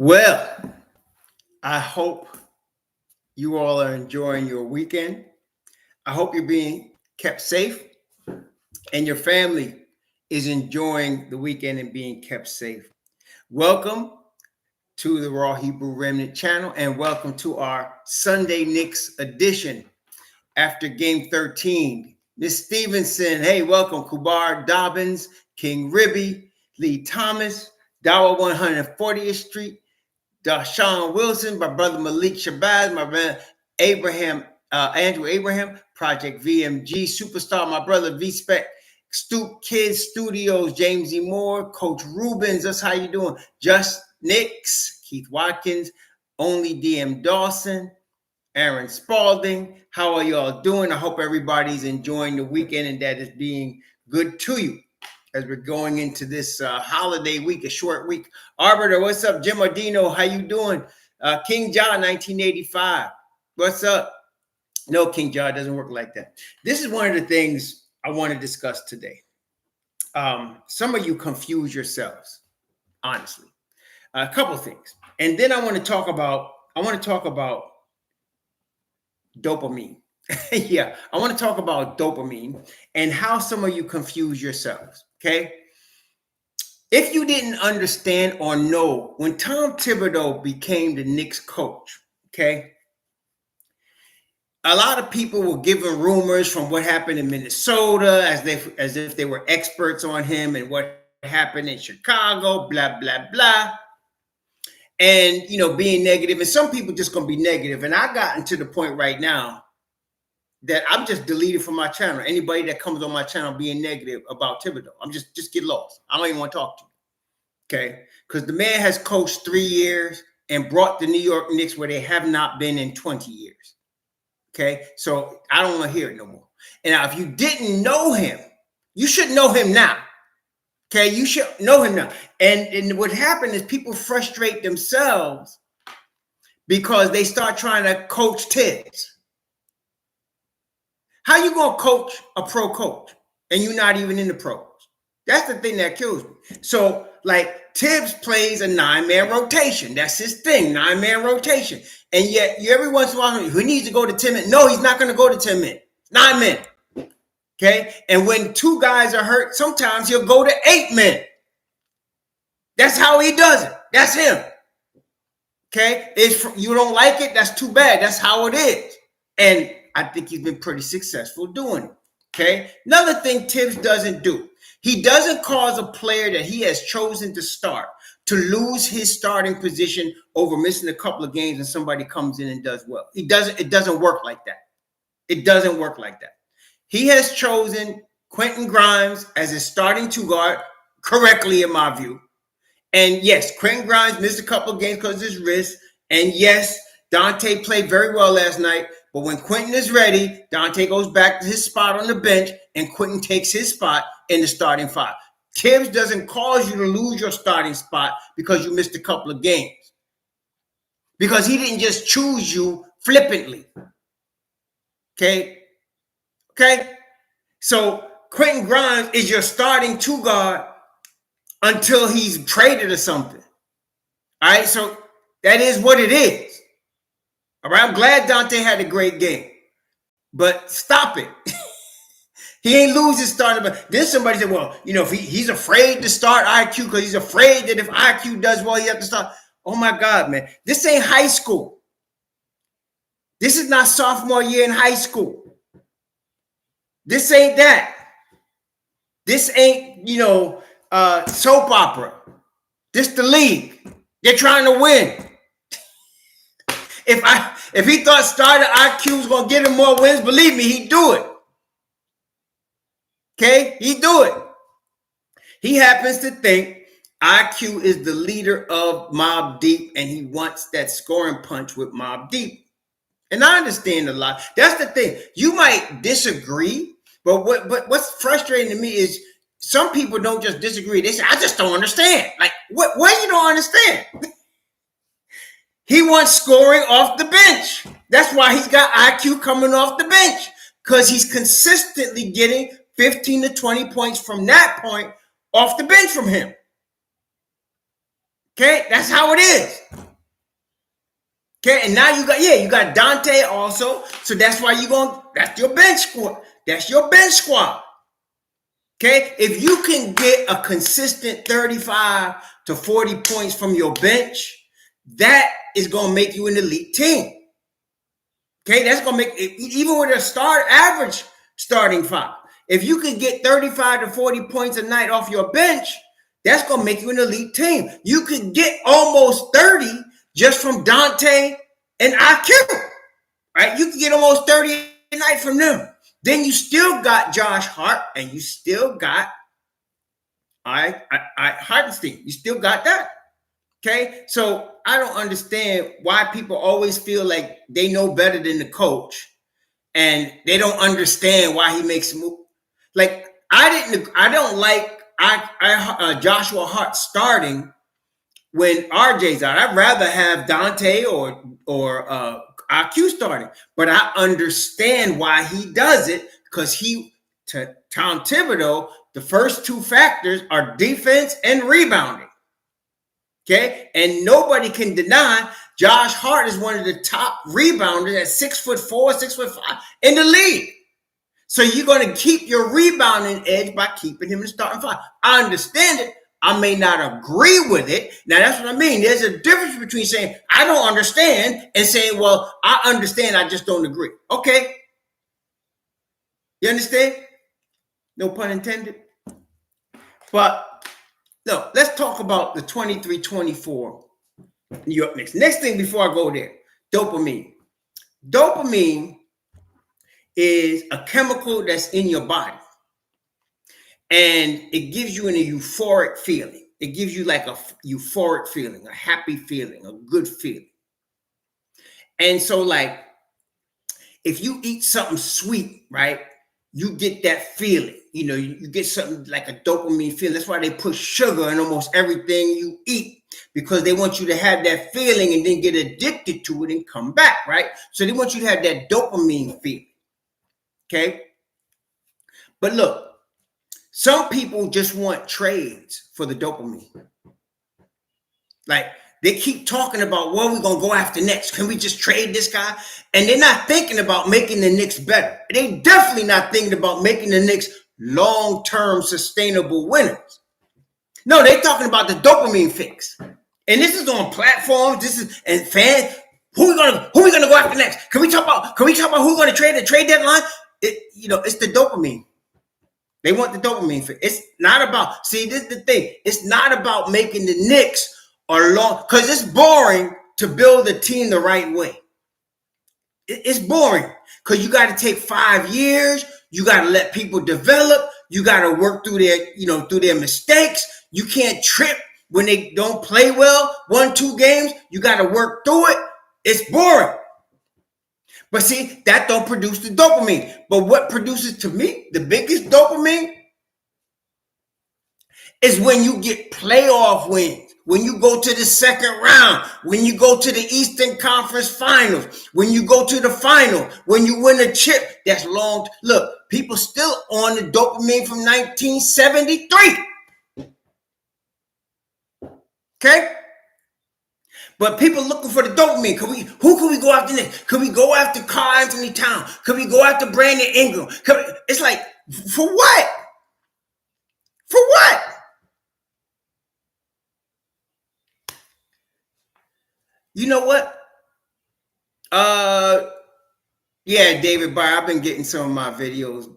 Well, I hope you all are enjoying your weekend. I hope you're being kept safe and your family is enjoying the weekend and being kept safe. Welcome to the Raw Hebrew Remnant channel and welcome to our Sunday Knicks edition after game 13. Miss Stevenson, hey, welcome. Kubar Dobbins, King Ribby, Lee Thomas, Dawa 140th Street, Dashawn Wilson, my brother Malik Shabazz, my brother Andrew Abraham, Project VMG, Superstar, my brother V-Spec, Stoop Kids Studios, James E. Moore, Coach Rubens, that's how you doing. Just Knicks, Keith Watkins, Only DM Dawson, Aaron Spalding. How are y'all doing? I hope everybody's enjoying the weekend and that is being good to you as we're going into this holiday week, a short week. Arbiter, what's up? Jim Ardino, how you doing? King John, 1985. What's up? No, King John, doesn't work like that. This is one of the things I want to discuss today. Some of you confuse yourselves, honestly. A couple things. And then I want to talk about dopamine. Yeah, I want to talk about dopamine and how some of you confuse yourselves. Okay. If you didn't understand or know, when Tom Thibodeau became the Knicks coach, okay, a lot of people were giving rumors from what happened in Minnesota as if they were experts on him and what happened in Chicago, blah, blah, blah. And, being negative. And some people just going to be negative. And I've gotten to the point right now that I'm just deleted from my channel. Anybody that comes on my channel being negative about Thibodeau, I'm just get lost. I don't even want to talk to you. Okay? Because the man has coached 3 years and brought the New York Knicks where they have not been in 20 years. Okay? So I don't want to hear it no more. And now if you didn't know him, you should know him now. Okay? You should know him now. And what happened is people frustrate themselves because they start trying to coach Tibbs. How you going to coach a pro coach and you're not even in the pros? That's the thing that kills me. So, like, Tibbs plays a 9-man rotation. That's his thing, 9-man rotation. And yet, every once in a while, who needs to go to 10 men? No, he's not going to go to 10 men. 9 men. Okay? And when 2 guys are hurt, sometimes he'll go to 8 men. That's how he does it. That's him. Okay? You don't like it? That's too bad. That's how it is. And I think he's been pretty successful doing it. Okay. Another thing Tibbs doesn't do. He doesn't cause a player that he has chosen to start to lose his starting position over missing a couple of games and somebody comes in and does well. It doesn't work like that. It doesn't work like that. He has chosen Quentin Grimes as his starting 2 guard correctly, in my view. And yes, Quentin Grimes missed a couple of games because of his wrist. And yes, Dante played very well last night. But when Quentin is ready, Dante goes back to his spot on the bench, and Quentin takes his spot in the starting 5. Tibbs doesn't cause you to lose your starting spot because you missed a couple of games. Because he didn't just choose you flippantly. Okay? So Quentin Grimes is your starting 2 guard until he's traded or something. All right? So that is what it is. All right, I'm glad Dante had a great game, but stop it. He ain't lose his starting. But then somebody said, well, if he's afraid to start IQ because he's afraid that if IQ does well, he has to start. Oh, my God, man. This ain't high school. This is not sophomore year in high school. This ain't that. This ain't, soap opera. This the league. They're trying to win. If he thought starter IQ was going to get him more wins, believe me, he'd do it. Okay? He'd do it. He happens to think IQ is the leader of Mobb Deep, and he wants that scoring punch with Mobb Deep. And I understand a lot. That's the thing. You might disagree, but what's frustrating to me is some people don't just disagree. They say, I just don't understand. Like, why you don't understand? He wants scoring off the bench. That's why he's got IQ coming off the bench, because he's consistently getting 15 to 20 points from that point off the bench from him. Okay, that's how it is. Okay, and now you got Dante also. So that's why that's your bench squad. That's your bench squad. Okay, if you can get a consistent 35 to 40 points from your bench, that is going to make you an elite team. Okay, that's going to make it, even with a average starting five. If you can get 35 to 40 points a night off your bench, that's going to make you an elite team. You can get almost 30 just from Dante and IQ, right? You can get almost 30 a night from them. Then you still got Josh Hart and you still got Hartenstein. You still got that. Okay, so I don't understand why people always feel like they know better than the coach, and they don't understand why he makes a move. Like I don't like Joshua Hart starting when RJ's out. I'd rather have Dante or IQ starting, but I understand why he does it because Tom Thibodeau, the first two factors are defense and rebounding. Okay, and nobody can deny Josh Hart is one of the top rebounders at 6'4", 6'5" in the league. So you're going to keep your rebounding edge by keeping him in the starting five. I understand it. I may not agree with it. Now that's what I mean. There's a difference between saying I don't understand and saying, well, I understand, I just don't agree. Okay. You understand? No pun intended. But no, let's talk about the 23-24 New York Knicks. Next thing before I go there, dopamine. Dopamine is a chemical that's in your body. And it gives you a euphoric feeling. It gives you like a euphoric feeling, a happy feeling, a good feeling. And so like, if you eat something sweet, right, you get that feeling. You know, you get something like a dopamine feeling. That's why they put sugar in almost everything you eat, because they want you to have that feeling and then get addicted to it and come back, right? So they want you to have that dopamine feeling, okay? But look, some people just want trades for the dopamine. Like, they keep talking about what we're going to go after next. Can we just trade this guy? And they're not thinking about making the Knicks better. They definitely not thinking about making the Knicks long-term sustainable winners. No, they're talking about the dopamine fix. And this is on platforms. And fans. Who we gonna go after next? Can we talk about who we're gonna trade the trade deadline? It's the dopamine. They want the dopamine fix. It's not about, this is the thing. It's not about making the Knicks because it's boring to build a team the right way. It's boring because you got to take 5 years. You got to let people develop. You got to work through their mistakes. You can't trip when they don't play well. 1-2 games. You got to work through it. It's boring. But see, that don't produce the dopamine. But what produces, to me, the biggest dopamine is when you get playoff wins. When you go to the second round, when you go to the Eastern Conference Finals, when you go to the final, when you win a chip, that's long. Look, people still on the dopamine from 1973. Okay? But people looking for the dopamine. Who can we go after next? Could we go after Karl Anthony Towns? Could we go after Brandon Ingram? It's like, for what? For what? You know what? Yeah, David Byer, I've been getting some of my videos.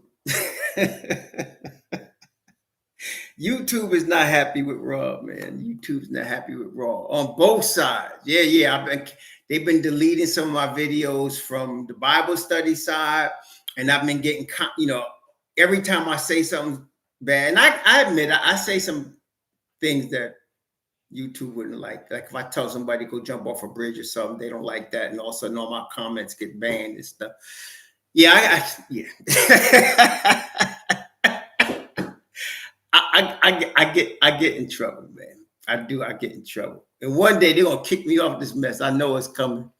YouTube is not happy with Raw, man. YouTube's not happy with Raw on both sides. Yeah. They've been deleting some of my videos from the Bible study side, and I've been getting, every time I say something bad, and I admit I say some things that YouTube wouldn't like. Like if I tell somebody to go jump off a bridge or something, they don't like that, and all of a sudden all my comments get banned and stuff. Yeah. I get in trouble, man. I do. I get in trouble. And one day they're going to kick me off this mess. I know it's coming.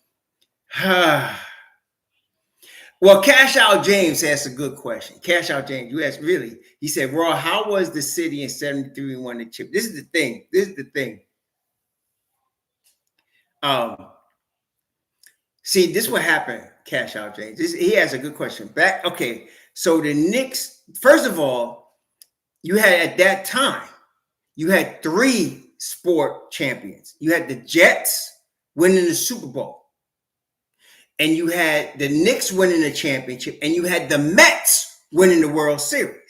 Well, Cash Out James asked a good question. Cash Out James, you asked, really? He said, Raw, how was the city in 73 when won the chip? This is the thing. See, this is what happened, Cash Out James. He has a good question. Okay, so the Knicks, first of all, you had at that time, you had 3 sport champions. You had the Jets winning the Super Bowl, and you had the Knicks winning the championship, and you had the Mets winning the World Series.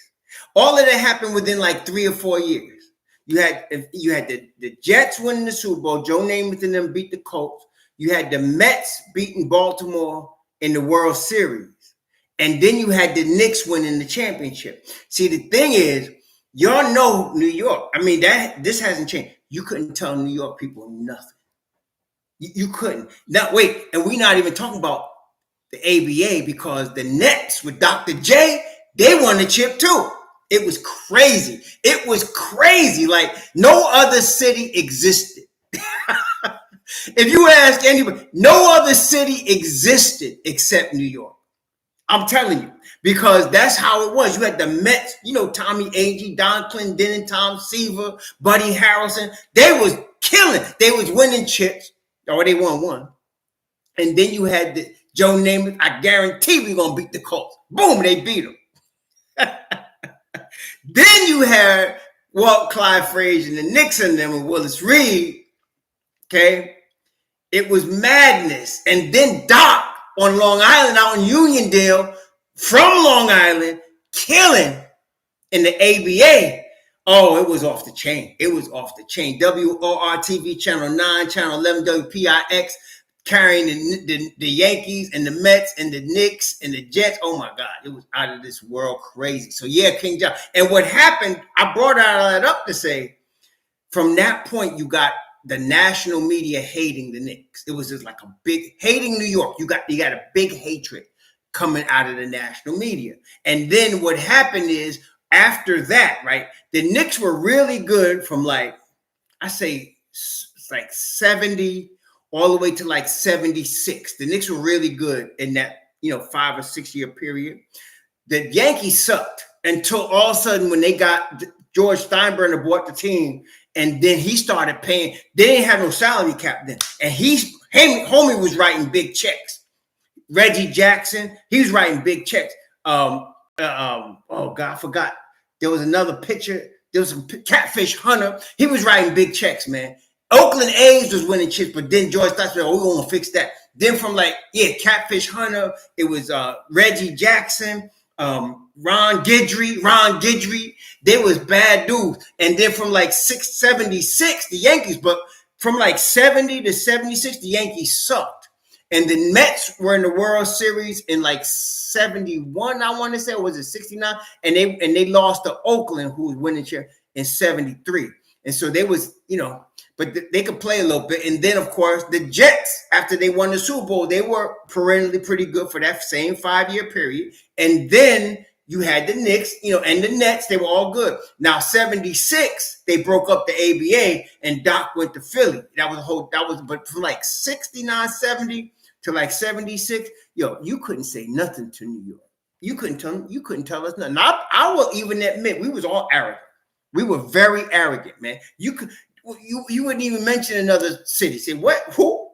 All of that happened within like 3 or 4 years. You had the Jets winning the Super Bowl. Joe Namath and them beat the Colts. You had the Mets beating Baltimore in the World Series. And then you had the Knicks winning the championship. See, the thing is, y'all know New York. I mean, this hasn't changed. You couldn't tell New York people nothing. You couldn't. Now, wait, and we're not even talking about the ABA, because the Nets with Dr. J, they won the chip too. It was crazy. It was crazy. Like no other city existed. If you ask anybody, no other city existed except New York. I'm telling you, because that's how it was. You had the Mets, Tommy Agee, Don Clendenin, Tom Seaver, Buddy Harrelson. They was killing. They was winning chips, or they won one. And then you had the Joe Namath. I guarantee we're going to beat the Colts. Boom, they beat them. Then you had Walt Clyde Frazier and the Knicks and them and Willis Reed. Okay. It was madness. And then Doc on Long Island, out in Uniondale, from Long Island, killing in the ABA. Oh, it was off the chain. It was off the chain. WOR-TV, Channel 9, Channel 11, WPIX, carrying the Yankees and the Mets and the Knicks and the Jets. Oh, my God. It was out of this world crazy. So, yeah, King John. And what happened, I brought all that up to say, from that point, you got the national media hating the Knicks. It was just like a big hating New York. You got a big hatred coming out of the national media. And then what happened is, after that, right, the Knicks were really good from like 70 all the way to like 76. The Knicks were really good in that, 5 or 6 year period. The Yankees sucked until all of a sudden when they got George Steinbrenner bought the team, and then he started paying. They didn't have no salary cap then. And homie was writing big checks. Reggie Jackson, he was writing big checks. Oh God, I forgot. There was another pitcher. There was some Catfish Hunter. He was writing big checks, man. Oakland A's was winning chips, but then George Steinbrenner said, we're going to fix that. Then from Catfish Hunter, it was Reggie Jackson, Ron Guidry, they was bad dudes. And then from 76, the Yankees, but from 70 to 76, the Yankees sucked. And the Mets were in the World Series in 71, I want to say, or was it 69? And they lost to Oakland, who was winning chair, in 73. And so they was, but they could play a little bit. And then, of course, the Jets, after they won the Super Bowl, they were perennially pretty good for that same 5 year period. And then you had the Knicks, and the Nets. They were all good. Now, 76, they broke up the ABA, and Doc went to Philly. But from 69, 70 to 76, you couldn't say nothing to New York. You couldn't tell us nothing. Now, I will even admit, we was all arrogant. We were very arrogant, man. You wouldn't even mention another city. Say, what? Who?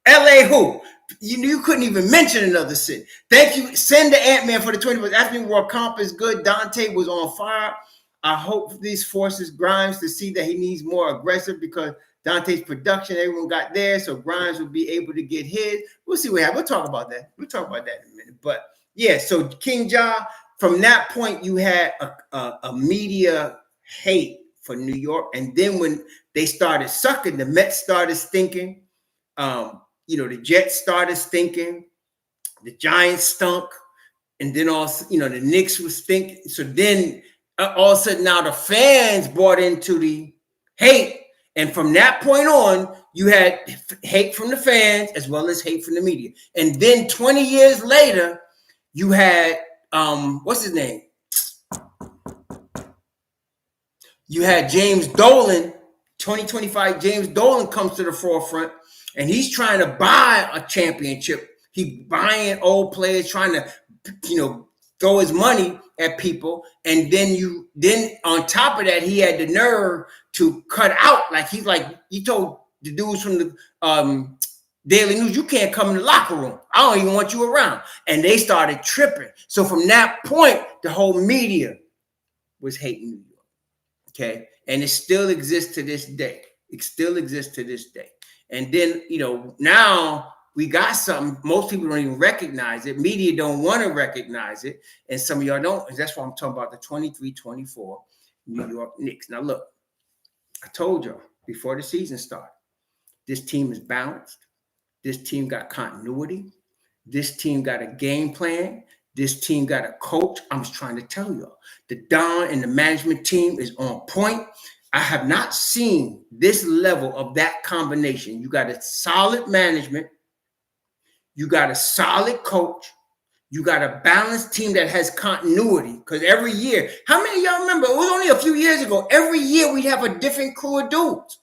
LA who? You couldn't even mention another city. Thank you. Send the Ant-Man for the 20th Afternoon World Comp is good. Dante was on fire. I hope these forces Grimes to see that he needs more aggressive, because Dante's production, everyone got there, so Grimes will be able to get his. We'll see what happens. We'll talk about that. We'll talk about that in a minute. But yeah, so King Ja, from that point, you had a media hate for New York. And then when they started sucking, the Mets started stinking. The Jets started stinking. The Giants stunk. And then also, the Knicks was stinking. So then all of a sudden now the fans bought into the hate. And from that point on, you had hate from the fans as well as hate from the media. And then 20 years later, you had, what's his name? You had James Dolan, 2025. James Dolan comes to the forefront, and he's trying to buy a championship. He's buying old players, trying to, throw his money at people. And then on top of that, he had the nerve to cut out. He told the dudes from the Daily News, you can't come in the locker room. I don't even want you around. And they started tripping. So from that point, the whole media was hating New York. Okay. And it still exists to this day. It still exists to this day. And then, now we got something. Most people don't even recognize it. Media don't want to recognize it. And some of y'all don't. And that's why I'm talking about the 23-24 New York Knicks. Now, look, I told y'all before the season started, this team is balanced. This team got continuity. This team got a game plan. This team got a coach. I'm just trying to tell y'all, the Don and the management team is on point. I have not seen this level of that combination. You got a solid management. You got a solid coach. You got a balanced team that has continuity. Because every year, how many of y'all remember? It was only a few years ago. Every year we'd have a different crew of dudes.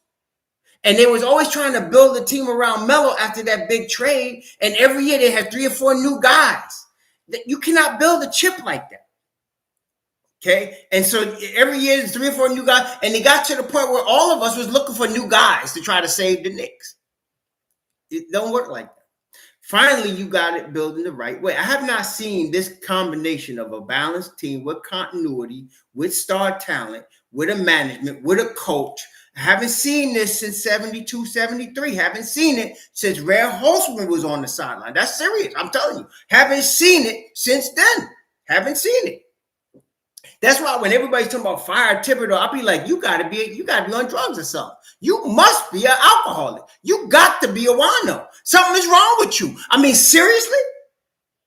And they was always trying to build a team around Melo after that big trade. And every year they had 3 or 4 new guys. You cannot build a chip like that. Okay? And so every year there's 3 or 4 new guys. And they got to the point where all of us was looking for new guys to try to save the Knicks. It don't work like that. Finally, you got it built in the right way. I have not seen this combination of a balanced team with continuity, with star talent, with a management, with a coach. I haven't seen this since 72, 73. Haven't seen it since Red Holzman was on the sideline. That's serious. I'm telling you. Haven't seen it since then. Haven't seen it. That's why when everybody's talking about fire Thibodeau, I'll be like, you gotta be on drugs or something. You must be an alcoholic. You got to be a wino. Something is wrong with you. I mean, seriously?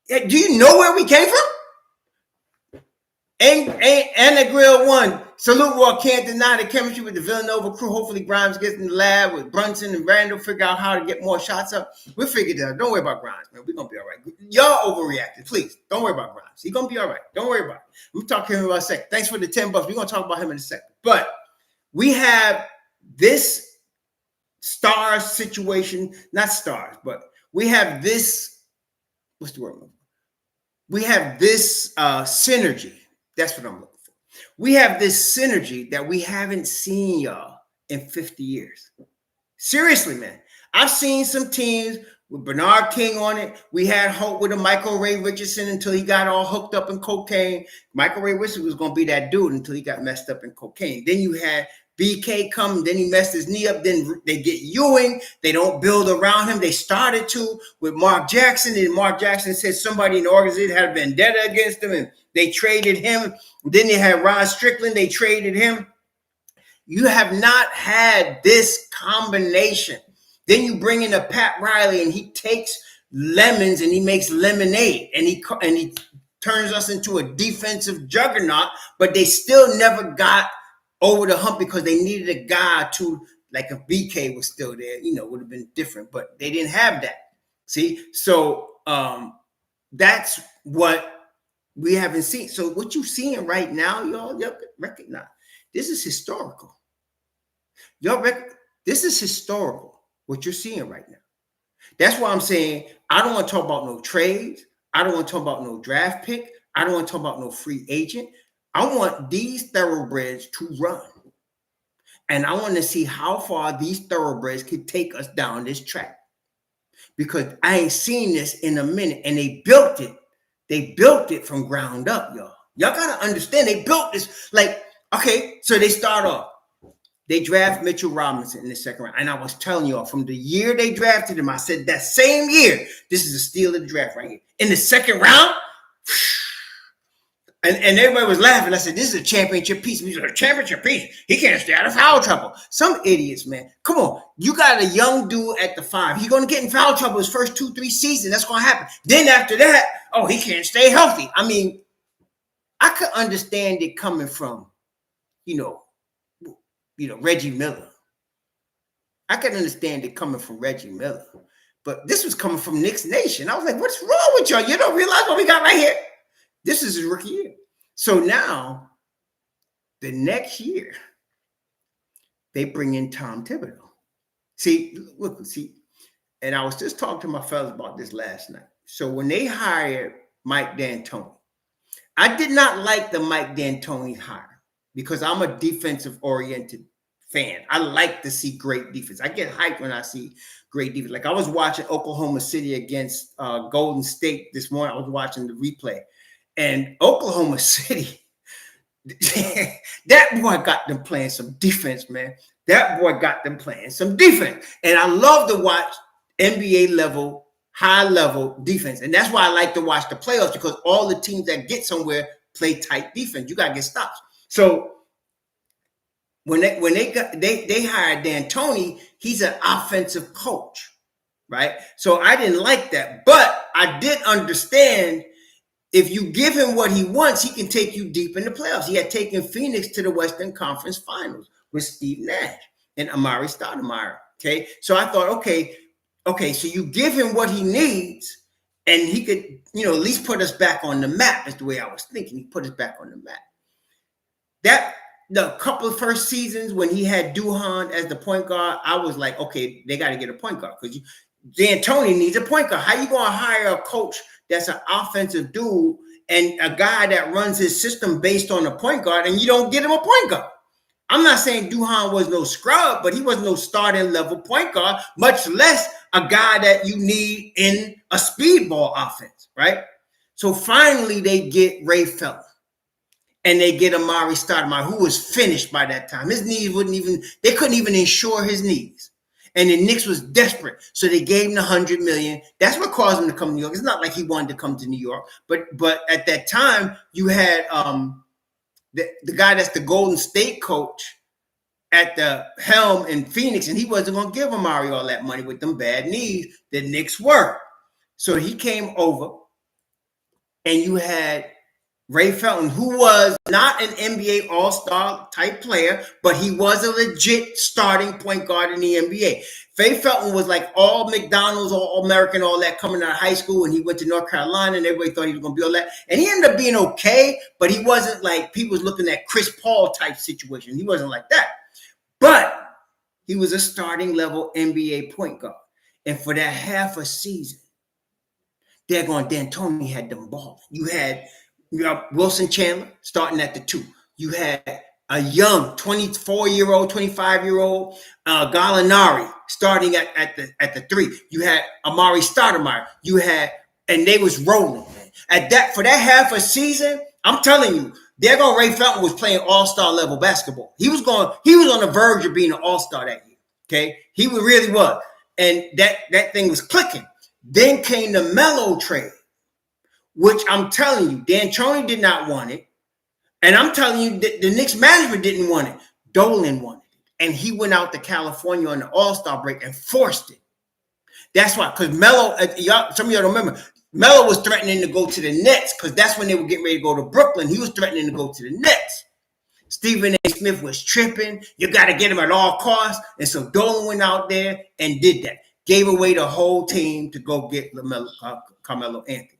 Do you know where we came from? And Grill 1. Salute Raw can't deny the chemistry with the Villanova crew. Hopefully Grimes gets in the lab with Brunson and Randall, figure out how to get more shots up. We'll figure it out. Don't worry about Grimes, man. We're going to be all right. Y'all overreacted. Please, don't worry about Grimes. He's going to be all right. Don't worry about it. We'll talk to him about a second. Thanks for the $10. We're going to talk about him in a second. But we have this star situation, not stars, but we have this, what's the word? We have this synergy. That's what I'm looking for. We have this synergy that we haven't seen, y'all, in 50 years. Seriously, man. I've seen some teams with Bernard King on it. We had hope with a Michael Ray Richardson until he got all hooked up in cocaine. Michael Ray Richardson was going to be that dude until he got messed up in cocaine. Then you had BK come, then he messed his knee up. Then they get Ewing. They don't build around him. They started to with Mark Jackson. And Mark Jackson said somebody in the organization had a vendetta against him, and they traded him. Then they had Ron Strickland. They traded him. You have not had this combination. Then you bring in a Pat Riley, and he takes lemons and he makes lemonade, and he turns us into a defensive juggernaut. But they still never got over the hump because they needed a guy to, like if BK was still there, would have been different. But they didn't have that. See, so that's what we haven't seen. So what you're seeing right now, y'all recognize this is historical. This is historical, what you're seeing right now. That's why I'm saying I don't want to talk about no trades. I don't want to talk about no draft pick. I don't want to talk about no free agent. I want these thoroughbreds to run. And I want to see how far these thoroughbreds could take us down this track. Because I ain't seen this in a minute. And they built it. They built it from ground up, y'all. Y'all got to understand, they built this. Like, okay, so they start off. They draft Mitchell Robinson in the second round. And I was telling y'all, from the year they drafted him, I said that same year, this is a steal of the draft right here. In the second round, and everybody was laughing. I said, this is a championship piece. He's a championship piece. He can't stay out of foul trouble. Some idiots, man. Come on. You got a young dude at the 5. He's going to get in foul trouble his first 2-3 seasons. That's going to happen. Then after that, he can't stay healthy. I mean, I could understand it coming from, Reggie Miller. I could understand it coming from Reggie Miller. But this was coming from Knicks Nation. I was like, what's wrong with y'all? You don't realize what we got right here? This is his rookie year. So now, the next year, they bring in Tom Thibodeau. See, and I was just talking to my fellas about this last night. So when they hired Mike D'Antoni, I did not like the Mike D'Antoni hire because I'm a defensive-oriented fan. I like to see great defense. I get hyped when I see great defense. Like I was watching Oklahoma City against Golden State this morning. I was watching the replay, and Oklahoma City, that boy got them playing some defense, man. That boy got them playing some defense. And I love to watch NBA level, high level defense. And that's why I like to watch the playoffs, because all the teams that get somewhere play tight defense. You got to get stops. So when they hired D'Antoni, he's an offensive coach, right? So I didn't like that. But I did understand, if you give him what he wants, he can take you deep in the playoffs. He had taken Phoenix to the Western Conference Finals with Steve Nash and Amari Stoudemire. Okay, so I thought, okay, so you give him what he needs, and he could, at least put us back on the map. Is the way I was thinking. He put us back on the map. That the couple of first seasons when he had Duhan as the point guard, I was like, okay, they got to get a point guard, because D'Antoni needs a point guard. How you going to hire a coach that's an offensive dude and a guy that runs his system based on a point guard, and you don't get him a point guard? I'm not saying Duhan was no scrub, but he was no starting level point guard, much less a guy that you need in a speedball offense, right? So finally they get Ray Felton, and they get Amari Stoudemire, who was finished by that time. His knees they couldn't even insure his knees. And the Knicks was desperate, so they gave him the $100 million. That's what caused him to come to New York. It's not like he wanted to come to New York, but at that time you had the guy that's the Golden State coach at the helm in Phoenix, and he wasn't going to give Amari all that money with them bad knees. The Knicks were, so he came over, and you had Ray Felton, who was not an NBA All-Star type player, but he was a legit starting point guard in the NBA. Ray Felton was like all McDonald's, all American, all that, coming out of high school, and he went to North Carolina, and everybody thought he was going to be all that. And he ended up being okay, but he wasn't like people was looking at Chris Paul type situation. He wasn't like that. But he was a starting level NBA point guard. And for that half a season, D'Antoni had them balling. You had Wilson Chandler starting at the 2. You had a young 24-year-old, 25-year-old Gallinari starting at the 3. You had Amari Stoudemire. And they was rolling, man. For that half a season, I'm telling you, Ray Felton was playing all-star level basketball. He was on the verge of being an all-star that year. Okay, he really was, and that thing was clicking. Then came the Melo trade, which I'm telling you, D'Antoni did not want it. And I'm telling you, the Knicks management didn't want it. Dolan wanted it. And he went out to California on the All-Star break and forced it. That's why, because Melo, some of y'all don't remember, Melo was threatening to go to the Nets, because that's when they were getting ready to go to Brooklyn. He was threatening to go to the Nets. Stephen A. Smith was tripping. You got to get him at all costs. And so Dolan went out there and did that. Gave away the whole team to go get Carmelo Anthony.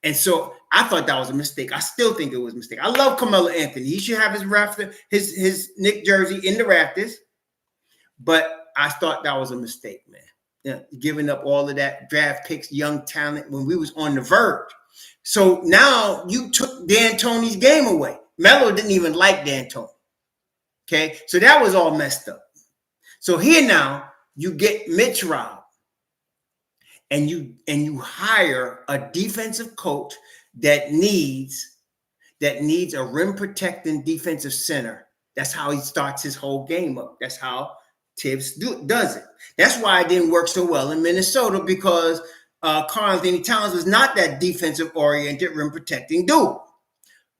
And so I thought that was a mistake. I still think it was a mistake. I love Carmelo Anthony. He should have his Knicks jersey in the rafters. But I thought that was a mistake, man. Giving up all of that draft picks, young talent, when we was on the verge. So now you took D'Antoni's game away. Melo didn't even like D'Antoni. Okay, so that was all messed up. So here now you get Mitch Rob. And you hire a defensive coach that needs a rim protecting defensive center. That's how he starts his whole game up. That's how Tibbs does it. That's why it didn't work so well in Minnesota, because Karl-Anthony Towns was not that defensive oriented rim protecting dude.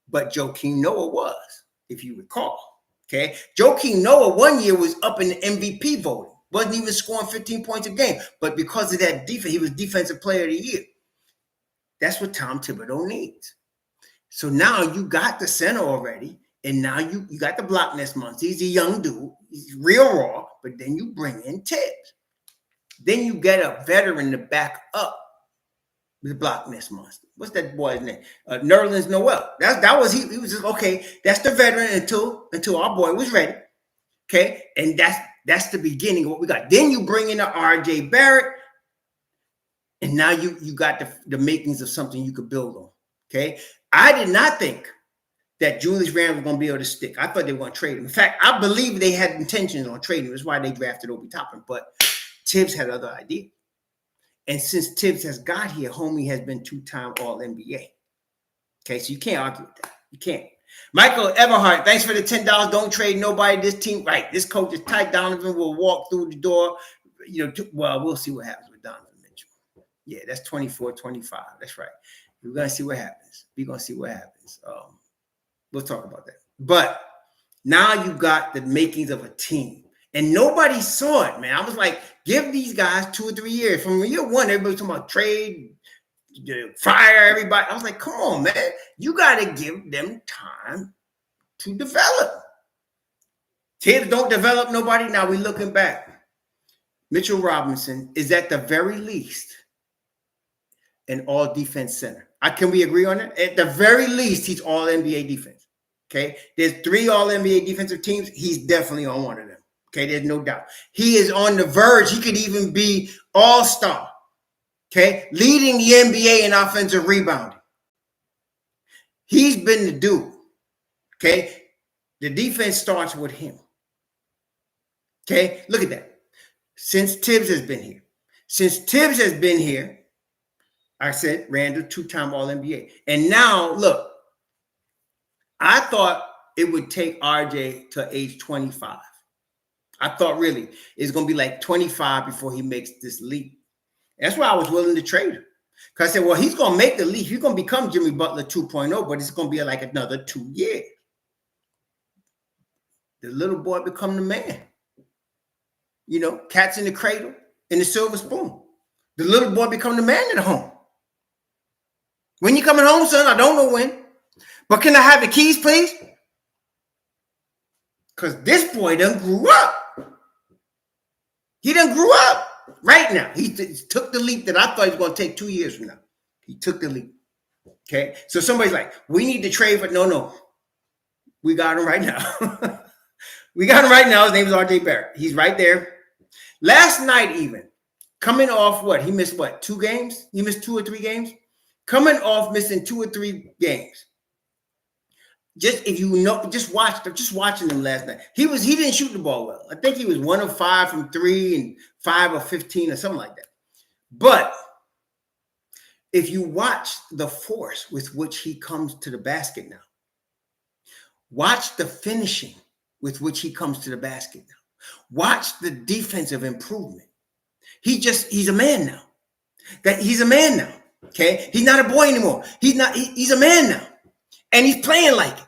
But Joakim Noah was, if you recall. Okay, Joakim Noah one year was up in the MVP voting. Wasn't even scoring 15 points a game. But because of that defense, he was Defensive Player of the Year. That's what Tom Thibodeau needs. So now you got the center already, and now you got the block nest monster. He's a young dude. He's real raw, but then you bring in Tibbs. Then you get a veteran to back up the block nest monster. What's that boy's name? Nerlens Noel. That was he was just, okay, that's the veteran until our boy was ready. Okay, and that's the beginning of what we got. Then you bring in the RJ Barrett, and now you got the makings of something you could build on. Okay, I did not think that Julius Randle was going to be able to stick. I thought they were going to trade him. In fact, I believe they had intentions on trading him. That's why they drafted Obi Toppin. But Tibbs had other ideas. And since Tibbs has got here, homie has been 2-time All-NBA. Okay, so you can't argue with that. You can't. Michael Everhart, thanks for the $10. Don't trade nobody. This team, right? This coach is tight. Donovan will walk through the door. Well, we'll see what happens with Donovan Mitchell. Yeah, that's 24-25. That's right. We're going to see what happens. We're going to see what happens. We'll talk about that. But now you got the makings of a team. And nobody saw it, man. I was like, give these guys 2 or 3 years. From year one, everybody's talking about trade, fire everybody. I was like, come on, man. You got to give them time to develop. Tibbs don't develop nobody. Now we're looking back. Mitchell Robinson is at the very least an all-defense center. Can we agree on that? At the very least, he's all-NBA defense. Okay? There's 3 all-NBA defensive teams. He's definitely on one of them. Okay? There's no doubt. He is on the verge. He could even be all-star. Okay? Leading the NBA in offensive rebounding. He's been the dude. Okay? The defense starts with him. Okay? Look at that. Since Tibbs has been here, I said Randle, 2-time All-NBA. And now, look, I thought it would take RJ to age 25. I thought really it's going to be like 25 before he makes this leap. That's why I was willing to trade him. Because I said, well, he's going to make the leap. He's going to become Jimmy Butler 2.0, but it's going to be like another 2 years. The little boy become the man. Cats in the cradle and the silver spoon. The little boy become the man at home. When you coming home, son? I don't know when. But can I have the keys, please? Because this boy done grew up. He done grew up right now. He took the leap that I thought he was going to take 2 years from now. He took the leap. Okay? So somebody's like, we need to trade for... No. We got him right now. We got him right now. His name is RJ Barrett. He's right there. Last night even, coming off what? He missed what? 2 games? He missed 2 or 3 games? Coming off missing 2 or 3 games. Just watching him last night. He didn't shoot the ball well. I think he was 1 of 5 from 3 and 5 of 15 or something like that. But if you watch the force with which he comes to the basket now, watch the finishing with which he comes to the basket now. Watch the defensive improvement. He's a man now. He's a man now. Okay? He's not a boy anymore. He's a man now. And he's playing like it.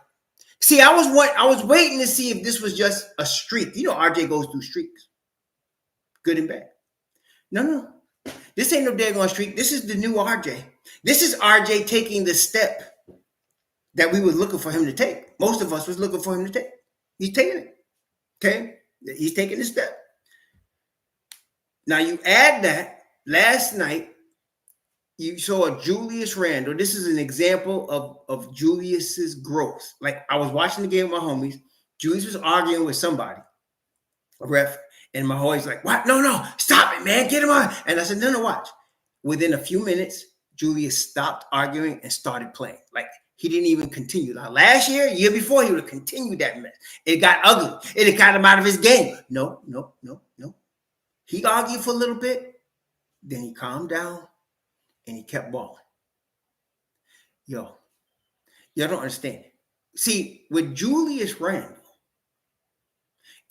See, I was waiting to see if this was just a streak. RJ goes through streaks. Good and bad. No. This ain't no daggone streak. This is the new RJ. This is RJ taking the step that we were looking for him to take. Most of us was looking for him to take. He's taking it. Okay? He's taking the step. Now you add that, last night, you saw Julius Randle. This is an example of Julius's growth. Like, I was watching the game with my homies. Julius was arguing with somebody, a ref, and my homie's like, what? No, stop it, man. Get him on. And I said, no, watch. Within a few minutes, Julius stopped arguing and started playing. Like, he didn't even continue. Now, year before, he would have continued that mess. It got ugly. It got him out of his game. No. He argued for a little bit. Then he calmed down. And he kept balling. Y'all don't understand. See, with Julius Randle,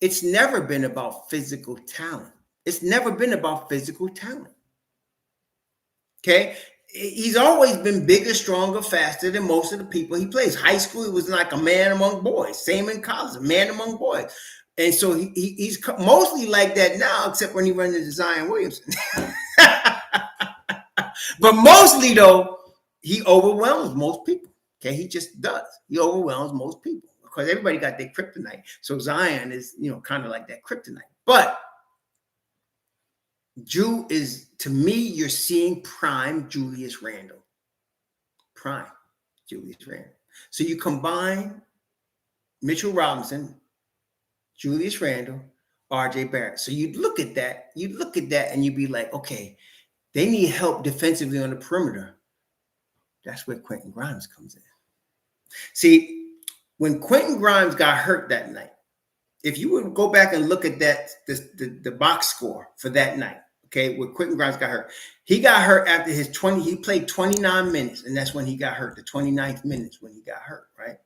it's never been about physical talent. Okay? He's always been bigger, stronger, faster than most of the people he plays. High school, he was like a man among boys. Same in college, a man among boys. And so he's mostly like that now, except when he runs into Zion Williamson. But mostly, though, he overwhelms most people. Okay, he just does. He overwhelms most people because everybody got their kryptonite. So Zion is, kind of like that kryptonite. But to me, you're seeing prime Julius Randle. So you combine Mitchell Robinson, Julius Randle, RJ Barrett. So you look at that, and you'd be like, okay, they need help defensively on the perimeter. That's where Quentin Grimes comes in. See, when Quentin Grimes got hurt that night, if you would go back and look at that, the box score for that night, okay, where Quentin Grimes got hurt. He got hurt after he played 29 minutes, and that's when he got hurt, the 29th minutes when he got hurt, right?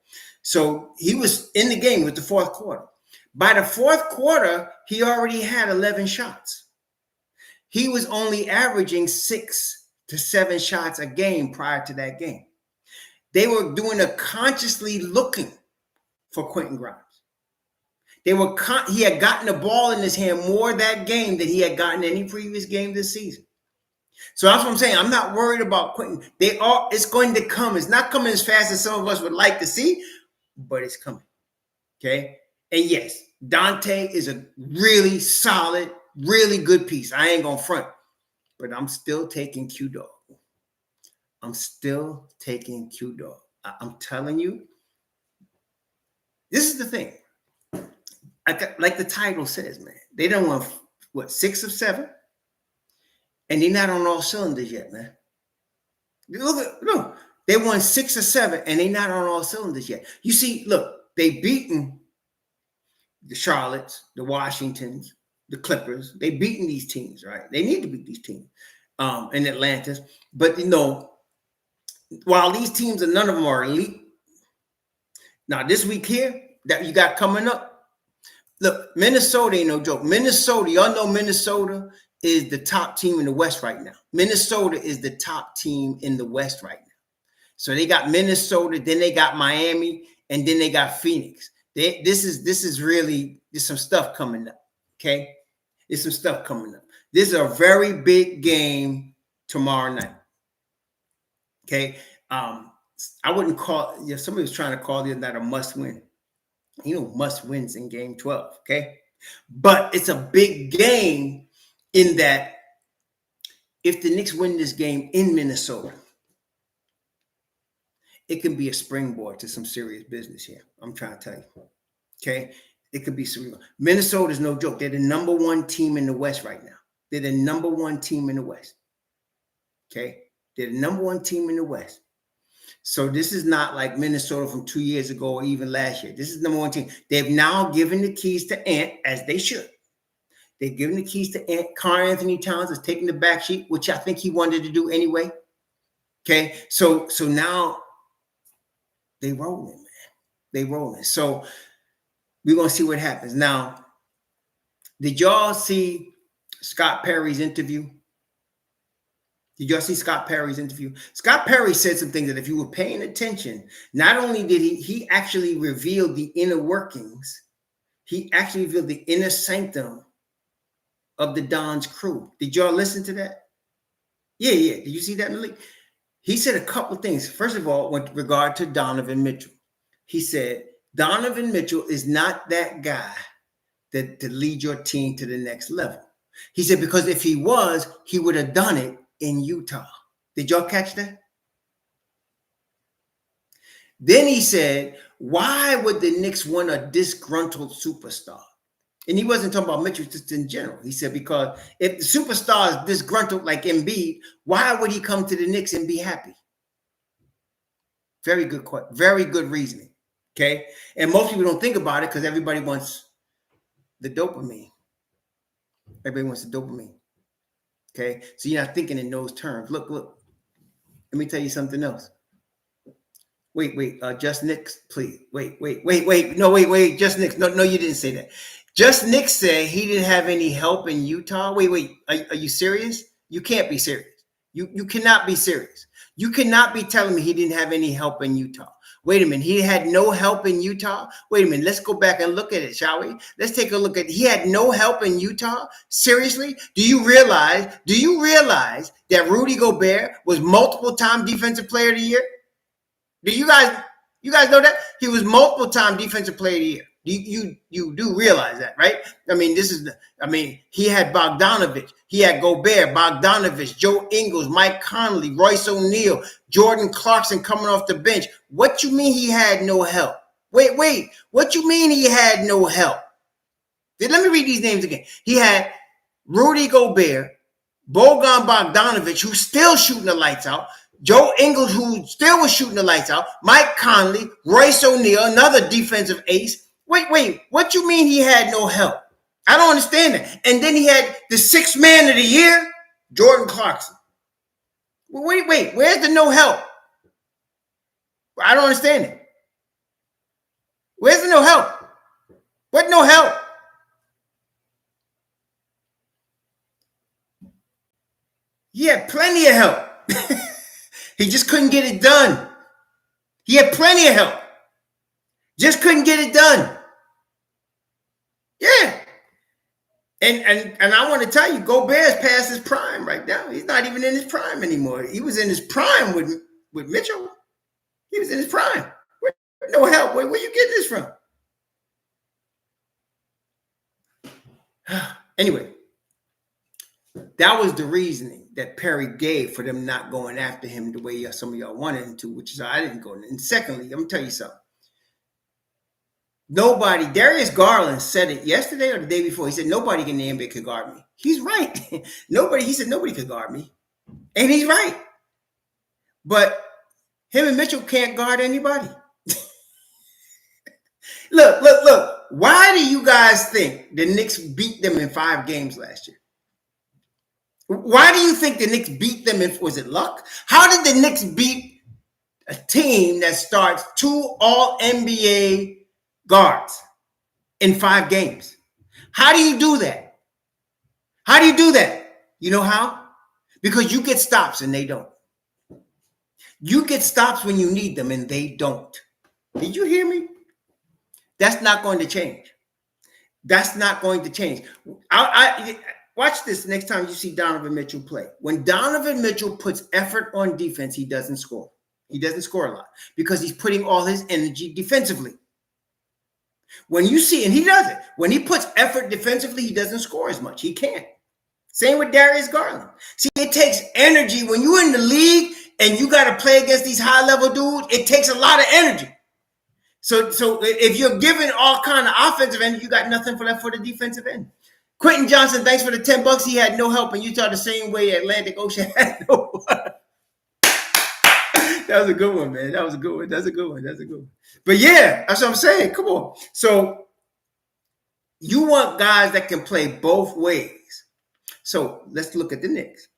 So he was in the game with the fourth quarter. By the fourth quarter, he already had 11 shots. He was only averaging 6 to 7 shots a game prior to that game. They were doing a consciously looking for Quentin Grimes. He had gotten the ball in his hand more that game than he had gotten any previous game this season. So that's what I'm saying. I'm not worried about Quentin. It's going to come. It's not coming as fast as some of us would like to see, but it's coming. Okay. And yes, Dante is a really solid, really good piece. I ain't gonna front, but I'm still taking Q-Dog. I'm still taking Q-Dog. I'm telling you, this is the thing. Like the title says, man, they don't want 6 of 7, and they're not on all cylinders yet, man. Look, they won 6 or 7, and they're not on all cylinders yet. You see, look, they beaten the Charlottes, the Washingtons, the Clippers. They beaten these teams, right? They need to beat these teams, and Atlantis. But while these teams none of them are elite. Now this week here that you got coming up. Look, Minnesota ain't no joke. Minnesota, y'all know Minnesota is the top team in the West right now. Minnesota is the top team in the West right now. So they got Minnesota, then they got Miami, and then they got Phoenix. This is really, there's some stuff coming up, okay? There's some stuff coming up. This is a very big game tomorrow night, okay? I wouldn't call, somebody was trying to call that a must-win. Must wins in game 12, okay? But it's a big game in that if the Knicks win this game in Minnesota, it can be a springboard to some serious business here. I'm trying to tell you, okay? It could be some. Minnesota is no joke. They're the number 1 team in the West right now. They're the number 1 team in the West, okay? They're the number 1 team in the West. So this is not like Minnesota from 2 years ago or even last year. This is number 1 team. They've now given the keys to Ant, as they should. They've given the keys to Ant. Karl Anthony Towns is taking the back sheet, which I think he wanted to do anyway. Okay, so now they rolling, man. They rolling. So we're gonna see what happens. Now, did y'all see Scott Perry's interview? Did y'all see Scott Perry's interview? Scott Perry said some things that if you were paying attention, not only did he actually revealed the inner workings, he actually revealed the inner sanctum of the Don's crew. Did y'all listen to that? Yeah. Did you see that in the league? He said a couple of things. First of all, with regard to Donovan Mitchell, he said, Donovan Mitchell is not that guy to lead your team to the next level. He said, because if he was, he would have done it in Utah. Did y'all catch that? Then he said, why would the Knicks want a disgruntled superstar? And he wasn't talking about Mitchell, just in general. He said, because if the superstar is disgruntled like Embiid, why would he come to the Knicks and be happy? Very good reasoning. Okay. And most people don't think about it because everybody wants the dopamine. Everybody wants the dopamine. Okay, so you're not thinking in those terms. Look. Let me tell you something else. Wait. Just Knicks, please. Wait. No, wait. Just Knicks. No, you didn't say that. Just Knicks said he didn't have any help in Utah. Wait. Are you serious? You can't be serious. You cannot be serious. You cannot be telling me he didn't have any help in Utah. Wait a minute. He had no help in Utah. Wait a minute. Let's go back and look at it, shall we? Let's take a look at it. He had no help in Utah. Seriously? Do you realize that Rudy Gobert was multiple-time Defensive Player of the Year? Do you guys know that? He was multiple-time Defensive Player of the Year. You do realize that, right? He had Bogdanovich, he had Gobert, Bogdanovich, Joe Ingles, Mike Conley, Royce O'Neal, Jordan Clarkson coming off the bench. What you mean he had no help? Wait. What you mean he had no help? Let me read these names again. He had Rudy Gobert, Bojan Bogdanovich, who's still shooting the lights out, Joe Ingles, who still was shooting the lights out, Mike Conley, Royce O'Neal, another defensive ace. Wait, what you mean he had no help? I don't understand that. And then he had the sixth man of the year, Jordan Clarkson. Wait, where's the no help? I don't understand it. Where's the no help? What no help? He had plenty of help. He just couldn't get it done. He had plenty of help. Just couldn't get it done. Yeah. And I want to tell you, Gobert's past his prime right now. He's not even in his prime anymore. He was in his prime with Mitchell. He was in his prime. No help. Where you get this from? Anyway, that was the reasoning that Perry gave for them not going after him the way some of y'all wanted him to, which is I didn't go. And secondly, I'm going to tell you something. Darius Garland said it yesterday or the day before. He said, nobody in the NBA could guard me. He's right. He said, nobody could guard me. And he's right. But him and Mitchell can't guard anybody. Look. Why do you guys think the Knicks beat them in 5 games last year? Why do you think the Knicks beat them? Was it luck? How did the Knicks beat a team that starts 2 All-NBA guards in 5 games? How do you do that? You know how? Because you get stops and they don't. You get stops when you need them and they don't. Did you hear me? That's not going to change. I watch this next time you see Donovan Mitchell play. When Donovan Mitchell puts effort on defense, he doesn't score. He doesn't score a lot because he's putting all his energy defensively. When you see, and he does it, when he puts effort defensively, he doesn't score as much. He can't. Same with Darius Garland. See, it takes energy. When you're in the league and you got to play against these high-level dudes, it takes a lot of energy. So if you're giving all kind of offensive end, you got nothing left for the defensive end. Quentin Johnson, thanks for the $10. He had no help in Utah the same way Atlantic Ocean had no help. That was a good one, man. That's a good one. But yeah, that's what I'm saying. Come on. So you want guys that can play both ways. So let's look at the Knicks.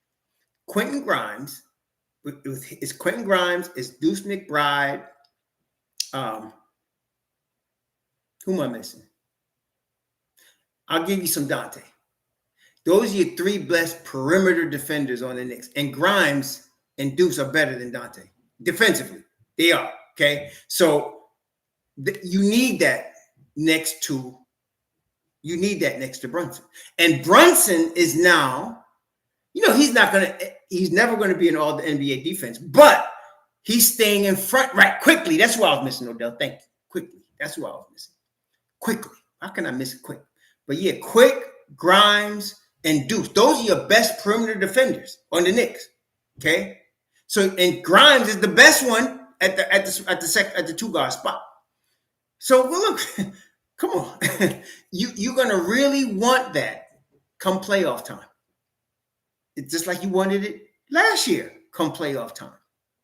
Quentin Grimes. It's Quentin Grimes. It's Deuce McBride. Who am I missing? I'll give you some Dante. Those are your 3 best perimeter defenders on the Knicks. And Grimes and Deuce are better than Dante. Defensively, they are. Okay? So you need that next to Brunson. And Brunson is now, he's never going to be in all the NBA defense, but he's staying in front right quickly. That's why I was missing, Odell. Thank you. Quickly. That's why I was missing. Quickly. How can I miss it quick? But yeah, Quick, Grimes, and Deuce. Those are your best perimeter defenders on the Knicks. Okay? So, and Grimes is the best one at the 2-guard spot. So, well, look, come on. You're going to really want that come playoff time. It's just like you wanted it last year come playoff time.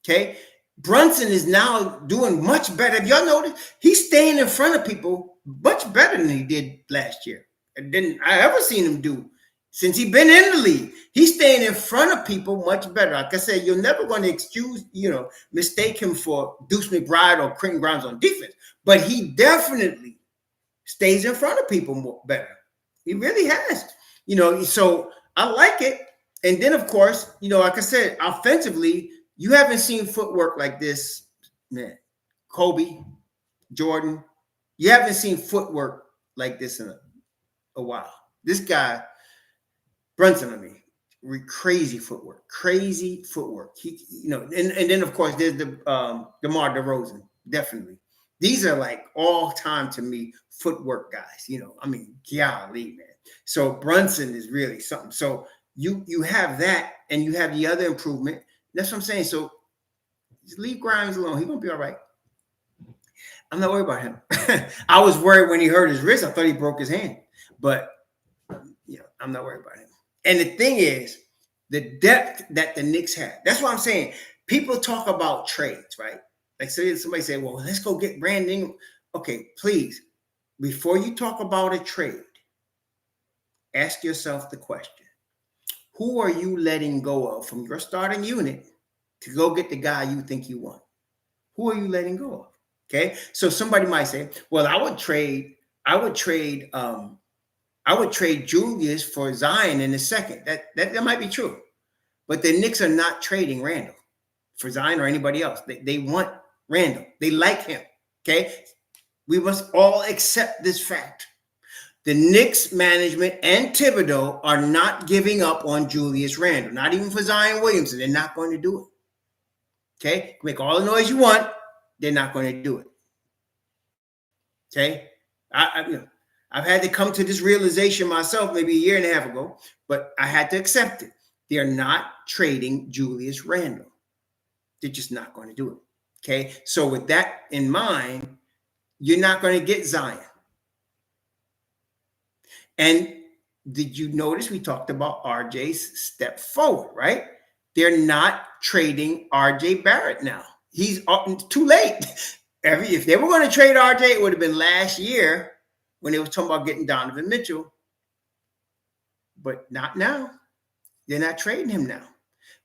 Okay? Brunson is now doing much better. If y'all notice, he's staying in front of people much better than he did last year. And didn't I ever seen him do since he's been in the league. He's staying in front of people much better. Like I said, you're never going to mistake him for Deuce McBride or Quentin Grimes on defense. But he definitely stays in front of people better. He really has. So I like it. And then, of course, like I said, offensively, you haven't seen footwork like this, man. Kobe, Jordan, you haven't seen footwork like this in a while. This guy, Brunson, crazy footwork. He, and then of course there's the DeMar DeRozan, definitely. These are like all time to me footwork guys. Golly, man. So Brunson is really something. So you have that, and you have the other improvement. That's what I'm saying. So just leave Grimes alone. He's gonna be all right. I'm not worried about him. I was worried when he hurt his wrist. I thought he broke his hand, but I'm not worried about him. And the thing is, the depth that the Knicks have. That's what I'm saying. People talk about trades, right? Like somebody say, well, let's go get Brandon. Okay, please, before you talk about a trade, ask yourself the question, who are you letting go of from your starting unit to go get the guy you think you want? Who are you letting go of? Okay, so somebody might say, well, I would trade Julius for Zion in a second. That might be true. But the Knicks are not trading Randall for Zion or anybody else. They want Randall. They like him. Okay, we must all accept this fact. The Knicks management and Thibodeau are not giving up on Julius Randle, not even for Zion Williamson. They're not going to do it. Okay? Make all the noise you want. They're not going to do it. Okay? I've had to come to this realization myself maybe a year and a half ago, but I had to accept it. They're not trading Julius Randle. They're just not going to do it. Okay? So with that in mind, you're not going to get Zion. And did you notice we talked about RJ's step forward, right? They're not trading RJ Barrett now. He's too late. If they were going to trade RJ, it would have been last year when they were talking about getting Donovan Mitchell. But not now. They're not trading him now.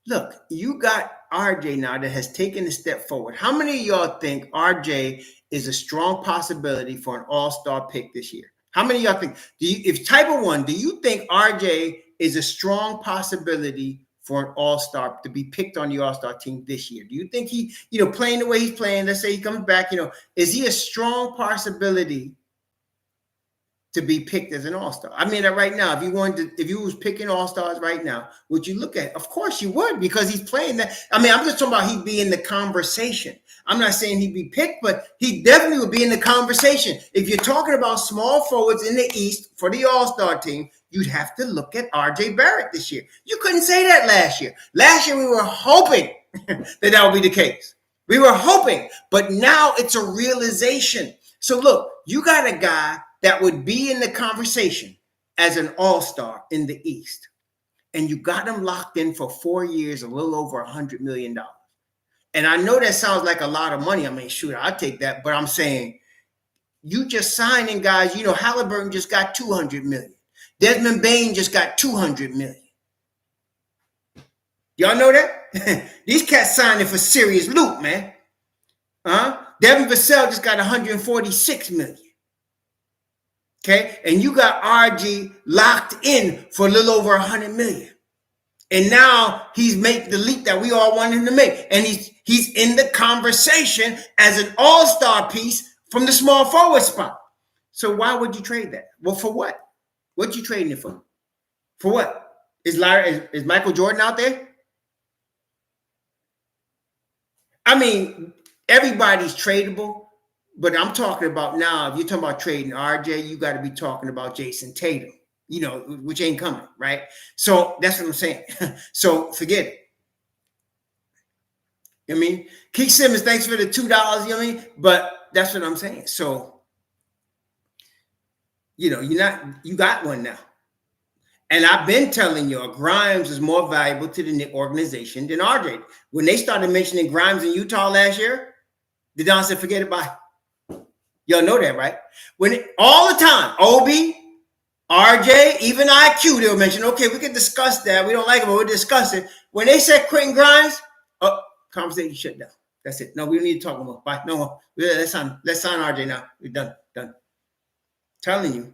Look, you got RJ now that has taken a step forward. How many of y'all think RJ is a strong possibility for an all-star pick this year? How many of y'all think, if type of one, do you think RJ is a strong possibility for an all-star to be picked on the all-star team this year? Do you think he, playing the way he's playing, let's say he comes back, is he a strong possibility to be picked as an all-star? I mean, right now, if you was picking all-stars right now, would you look at? Of course you would, because he's playing that. I mean, I'm just talking about he'd be in the conversation. I'm not saying he'd be picked, but he definitely would be in the conversation. If you're talking about small forwards in the East for the all-star team, you'd have to look at RJ Barrett this year. You couldn't say that last year. Last year, we were hoping that would be the case. We were hoping, but now it's a realization. So look, you got a guy that would be in the conversation as an all-star in the East. And you got him locked in for 4 years, a little over $100 million. And I know that sounds like a lot of money. I mean, shoot, I'll take that. But I'm saying you just signing guys, Halliburton just got $200 million. Desmond Bane just got $200 million. Y'all know that? These cats signing for serious loot, man. Devin Vassell just got $146 million. Okay, and you got RG locked in for a little over $100 million. And now he's made the leap that we all want him to make. And he's in the conversation as an all-star piece from the small forward spot. So why would you trade that? Well, for what? What you trading it for? For what? Is Michael Jordan out there? I mean, everybody's tradable. But I'm talking about now, if you're talking about trading RJ, you got to be talking about Jason Tatum, which ain't coming, right? So that's what I'm saying. So forget it. I mean, Keith Simmons, thanks for the $2, But that's what I'm saying. So, you got one now. And I've been telling you, Grimes is more valuable to the Knicks organization than RJ. When they started mentioning Grimes in Utah last year, the Don said, forget it, bye. Y'all know that, right? All the time, Obi, RJ, even IQ, they'll mention, okay, we can discuss that. We don't like it, but we'll discuss it. When they said Quentin Grimes, conversation shut down. That's it. No, we don't need to talk more. Bye. No more. Let's sign RJ now. We're done. Telling you,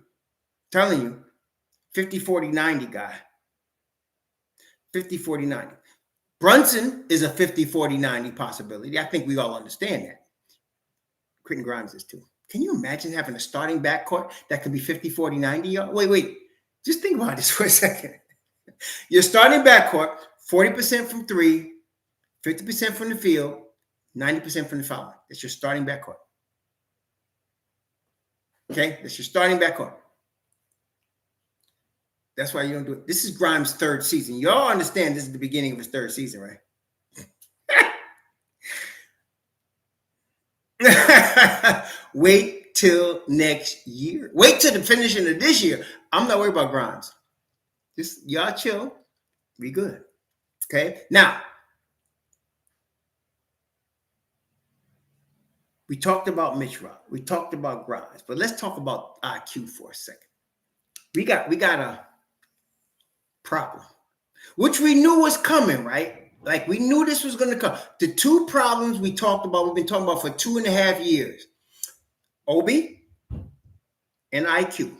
50, 40, 90 guy. 50, 40, 90. Brunson is a 50, 40, 90 possibility. I think we all understand that. Quentin Grimes is too. Can you imagine having a starting backcourt that could be 50, 40, 90? Y'all? Wait. Just think about this for a second. Your starting backcourt, 40% from three, 50% from the field, 90% from the foul. That's your starting backcourt. Okay? That's your starting backcourt. That's why you don't do it. This is Grimes' third season. Y'all understand this is the beginning of his third season, right? Wait till next year. Wait till the finishing of this year. I'm not worried about Grimes. Just y'all chill. Be good. Okay. Now, We talked about Mitch Rock. We talked about Grimes. But let's talk about IQ for a second. We got a problem, which we knew was coming, right? Like we knew this was going to come. The two problems we've been talking about for 2.5 years. Obi and IQ.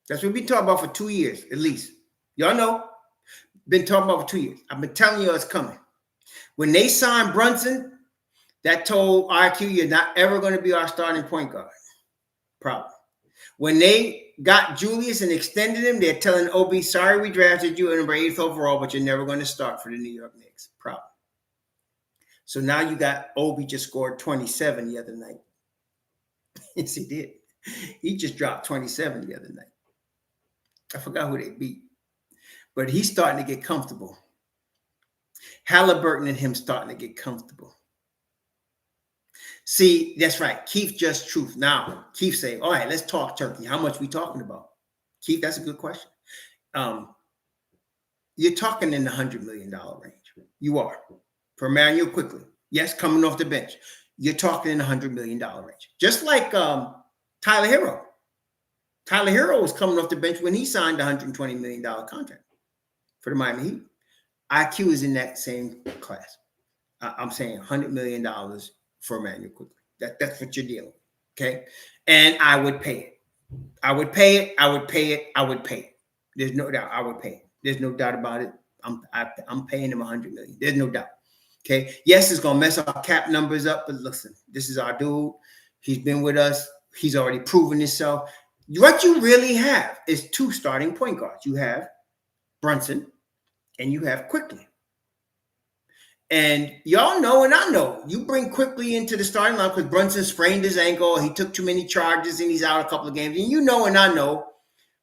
That's what we've been talking about for 2 years, at least. Y'all know. Been talking about for 2 years. I've been telling you it's coming. When they signed Brunson, that told IQ, you're not ever going to be our starting point guard. Problem. When they got Julius and extended him, they're telling Obi, sorry we drafted you at number 8th overall, but you're never going to start for the New York Knicks. Problem. So now you got Obi just scored 27 the other night. Yes, he did. He just dropped 27 the other night. I forgot who they beat. But he's starting to get comfortable. Halliburton and him starting to get comfortable. See, that's right. Keith just truth. Now, Keith say, all right, let's talk turkey. How much we talking about? Keith, that's a good question. You're talking in the $100 million range. You are. For Emmanuel Quickly. Yes, coming off the bench. You're talking in the $100 million range. Just like Tyler Hero. Tyler Hero was coming off the bench when he signed a $120 million contract for the Miami Heat. IQ is in that same class. I'm saying $100 million for Emmanuel Quickly. That's what you're dealing with. Okay. And I would pay it. I would pay it. I would pay it. I would pay it. There's no doubt. I would pay it. There's no doubt about it. I'm paying him $100 million. There's no doubt. Okay. Yes, it's gonna mess our cap numbers up, but listen, this is our dude. He's been with us. He's already proven himself. What you really have is two starting point guards. You have Brunson and you have Quickly. And y'all know, and I know, you bring Quickly into the starting line because Brunson sprained his ankle. He took too many charges and he's out a couple of games. And you know, and I know,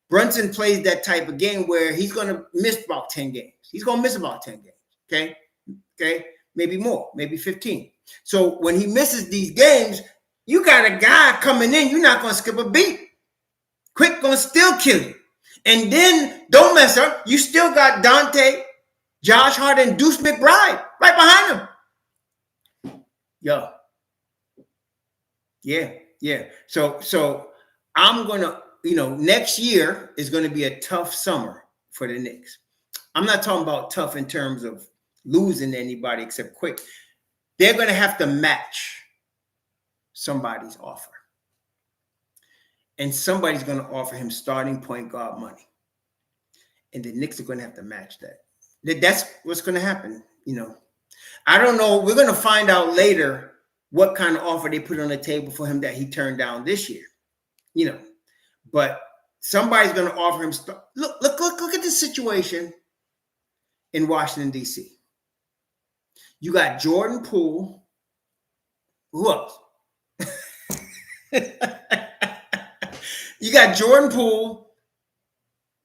Brunson plays that type of game where he's going to miss about 10 games. He's going to miss about 10 games. Okay. Okay. Maybe more, maybe 15. So when he misses these games, you got a guy coming in, you're not going to skip a beat. Quick going to still kill you. And then don't mess up. You still got Dante, Josh Hart, and Deuce McBride right behind him. Yo. Yeah. So I'm going to, next year is going to be a tough summer for the Knicks. I'm not talking about tough in terms of losing anybody except Quick. They're going to have to match somebody's offer. And somebody's going to offer him starting point guard money. And the Knicks are going to have to match that. That's what's going to happen. I don't know. We're going to find out later what kind of offer they put on the table for him that he turned down this year. But somebody's going to offer him. Look at this situation in Washington, D.C. You got Jordan Poole. Who else? You got Jordan Poole.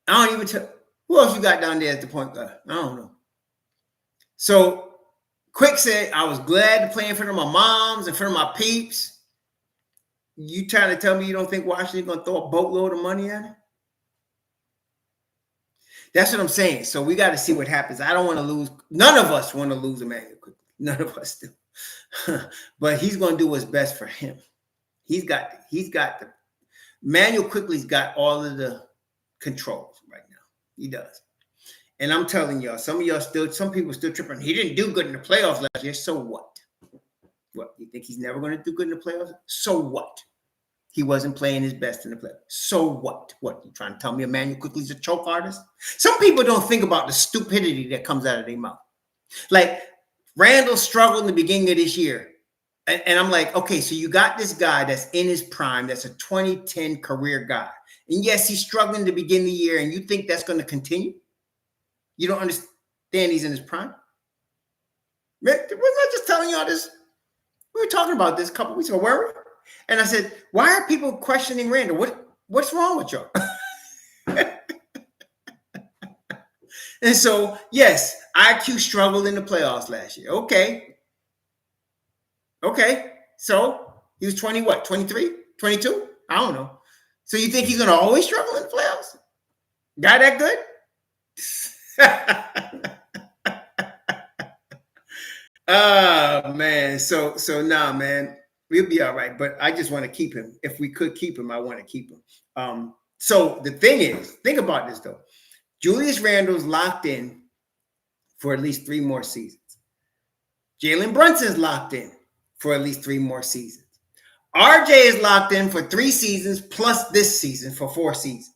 I don't even tell. Who else you got down there at the point guard? I don't know. So Quick said, I was glad to play in front of my moms, in front of my peeps. You trying to tell me you don't think Washington's going to throw a boatload of money at him? That's what I'm saying. So we got to see what happens. I don't want to lose. None of us want to lose Emmanuel Quickly. None of us do. But he's going to do what's best for him. He's got the Emmanuel Quickly's got all of the controls right now. He does. And I'm telling y'all, some people still tripping. He didn't do good in the playoffs last year. So what? What? You think he's never going to do good in the playoffs? So what? He wasn't playing his best in the playoffs. So what? What? You trying to tell me Emmanuel Quickly's a choke artist? Some people don't think about the stupidity that comes out of their mouth. Like Randall struggled in the beginning of this year. And I'm like, okay, so you got this guy that's in his prime, that's a 2010 career guy. And yes, he's struggling to begin the year, and you think that's going to continue? You don't understand he's in his prime? Wasn't I just telling y'all this? We were talking about this a couple weeks ago, weren't we? And I said, why are people questioning Randall? What's wrong with y'all? And so, yes, IQ struggled in the playoffs last year. Okay. So he was 20, what, 23, 22? I don't know. So you think he's going to always struggle in the playoffs? Guy that good? Oh, man. So nah, man. We'll be all right. But I just want to keep him. If we could keep him, I want to keep him. So the thing is, think about this though. Julius Randle's locked in for at least 3 more seasons. Jalen Brunson's locked in for at least 3 more seasons. RJ is locked in for 3 seasons plus this season for 4 seasons.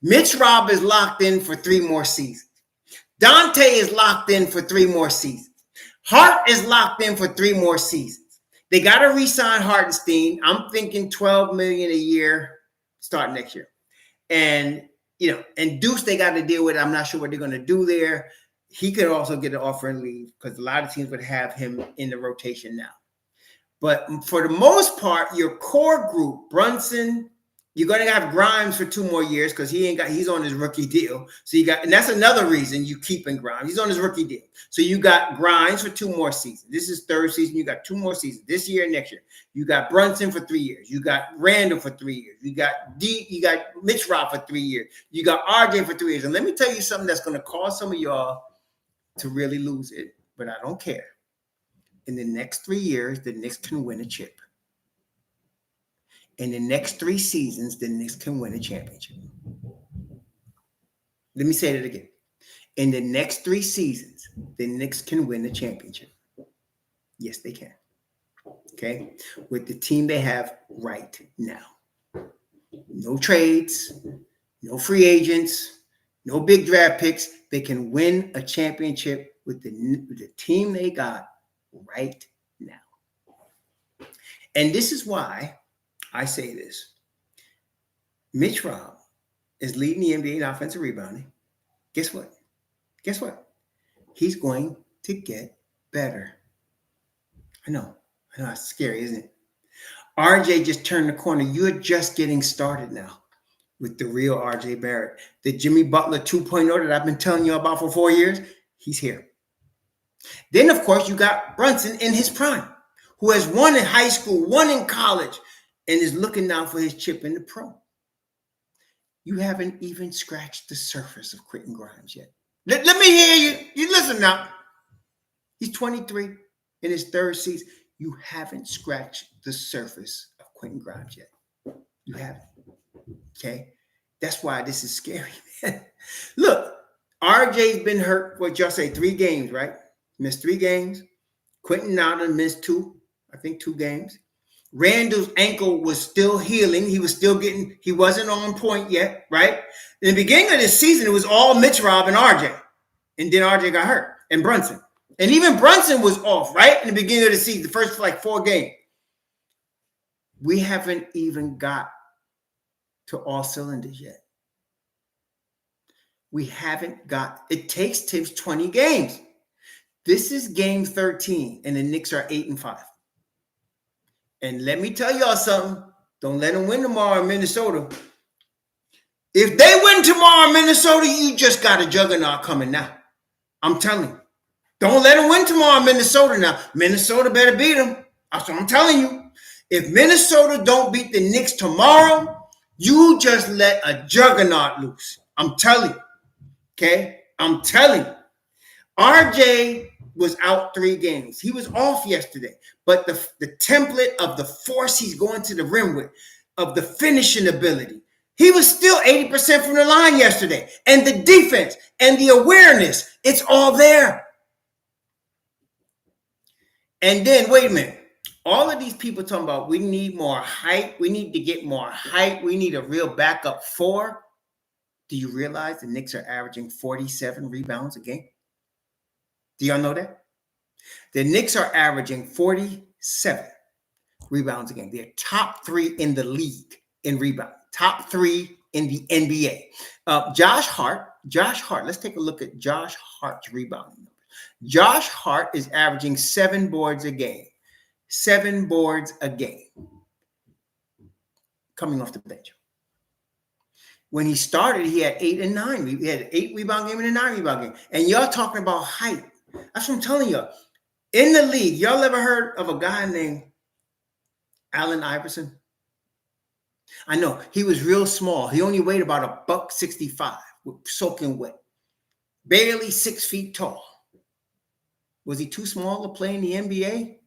Mitch Rob is locked in for 3 more seasons. Dante is locked in for 3 more seasons. Hart is locked in for 3 more seasons. They got to re-sign Hartenstein. I'm thinking $12 million a year starting next year. And, and Deuce, they got to deal with it. I'm not sure what they're going to do there. He could also get an offer and leave because a lot of teams would have him in the rotation now. But for the most part, your core group, Brunson, you're going to have Grimes for 2 more years because he's on his rookie deal. So and that's another reason you keeping Grimes. He's on his rookie deal. So you got Grimes for 2 more seasons. This is 3rd season. You got 2 more seasons this year and next year. You got Brunson for 3 years. You got Randall for 3 years. You got Mitch Rob for 3 years. You got RJ for 3 years. And let me tell you something that's going to cause some of y'all to really lose it, but I don't care. In the next 3 years, the Knicks can win a chip. In the next 3 seasons, the Knicks can win a championship. Let me say that again. In the next 3 seasons, the Knicks can win a championship. Yes, they can. Okay? With the team they have right now. No trades, no free agents, no big draft picks. They can win a championship with the team they got right now. And this is why I say this. Mitch Rob is leading the NBA in offensive rebounding. Guess what? He's going to get better. I know it's scary, isn't it? RJ just turned the corner. You're just getting started now with the real RJ Barrett. The Jimmy Butler 2.0 that I've been telling you about for 4 years, he's here. Then, of course, you got Brunson in his prime, who has won in high school, won in college, and is looking now for his chip in the pro. You haven't even scratched the surface of Quentin Grimes yet. Let me hear you. You listen now. He's 23 in his 3rd season. You haven't scratched the surface of Quentin Grimes yet. You haven't. Okay? That's why this is scary, man. Look, RJ's been hurt, what y'all say, 3 games, right? Missed 3 games. Quentin Nada missed 2 games. Randall's ankle was still healing. He wasn't on point yet, right? In the beginning of this season, it was all Mitch Rob and RJ. And then RJ got hurt. And Brunson. And even Brunson was off, right? In the beginning of the season, the first 4 games. We haven't even got to all cylinders yet. We haven't got, it takes Tibbs 20 games. This is game 13, and the Knicks are 8-5. And let me tell y'all something. Don't let them win tomorrow in Minnesota. If they win tomorrow in Minnesota, you just got a juggernaut coming now. I'm telling you. Don't let them win tomorrow in Minnesota now. Minnesota better beat them. That's what I'm telling you. If Minnesota don't beat the Knicks tomorrow, you just let a juggernaut loose. I'm telling you. Okay? I'm telling you. RJ was out 3 games. He was off yesterday. But the template of the force he's going to the rim with, of the finishing ability, he was still 80% from the line yesterday. And the defense and the awareness, it's all there. And then, wait a minute. All of these people talking about we need more height. We need to get more height. We need a real backup 4. Do you realize the Knicks are averaging 47 rebounds a game? Do y'all know that? The Knicks are averaging 47 rebounds a game. They're top 3 in the league in rebound. Top 3 in the NBA. Josh Hart, let's take a look at Josh Hart's rebounding numbers. Josh Hart is averaging 7 boards a game. 7 boards a game. Coming off the bench. When he started, he had 8 and 9. He had an 8 rebound game and a 9 rebound game. And y'all talking about height. That's what I'm telling y'all. In the league, y'all ever heard of a guy named Allen Iverson? I know. He was real small. He only weighed about $165, soaking wet. Barely 6 feet tall. Was he too small to play in the NBA?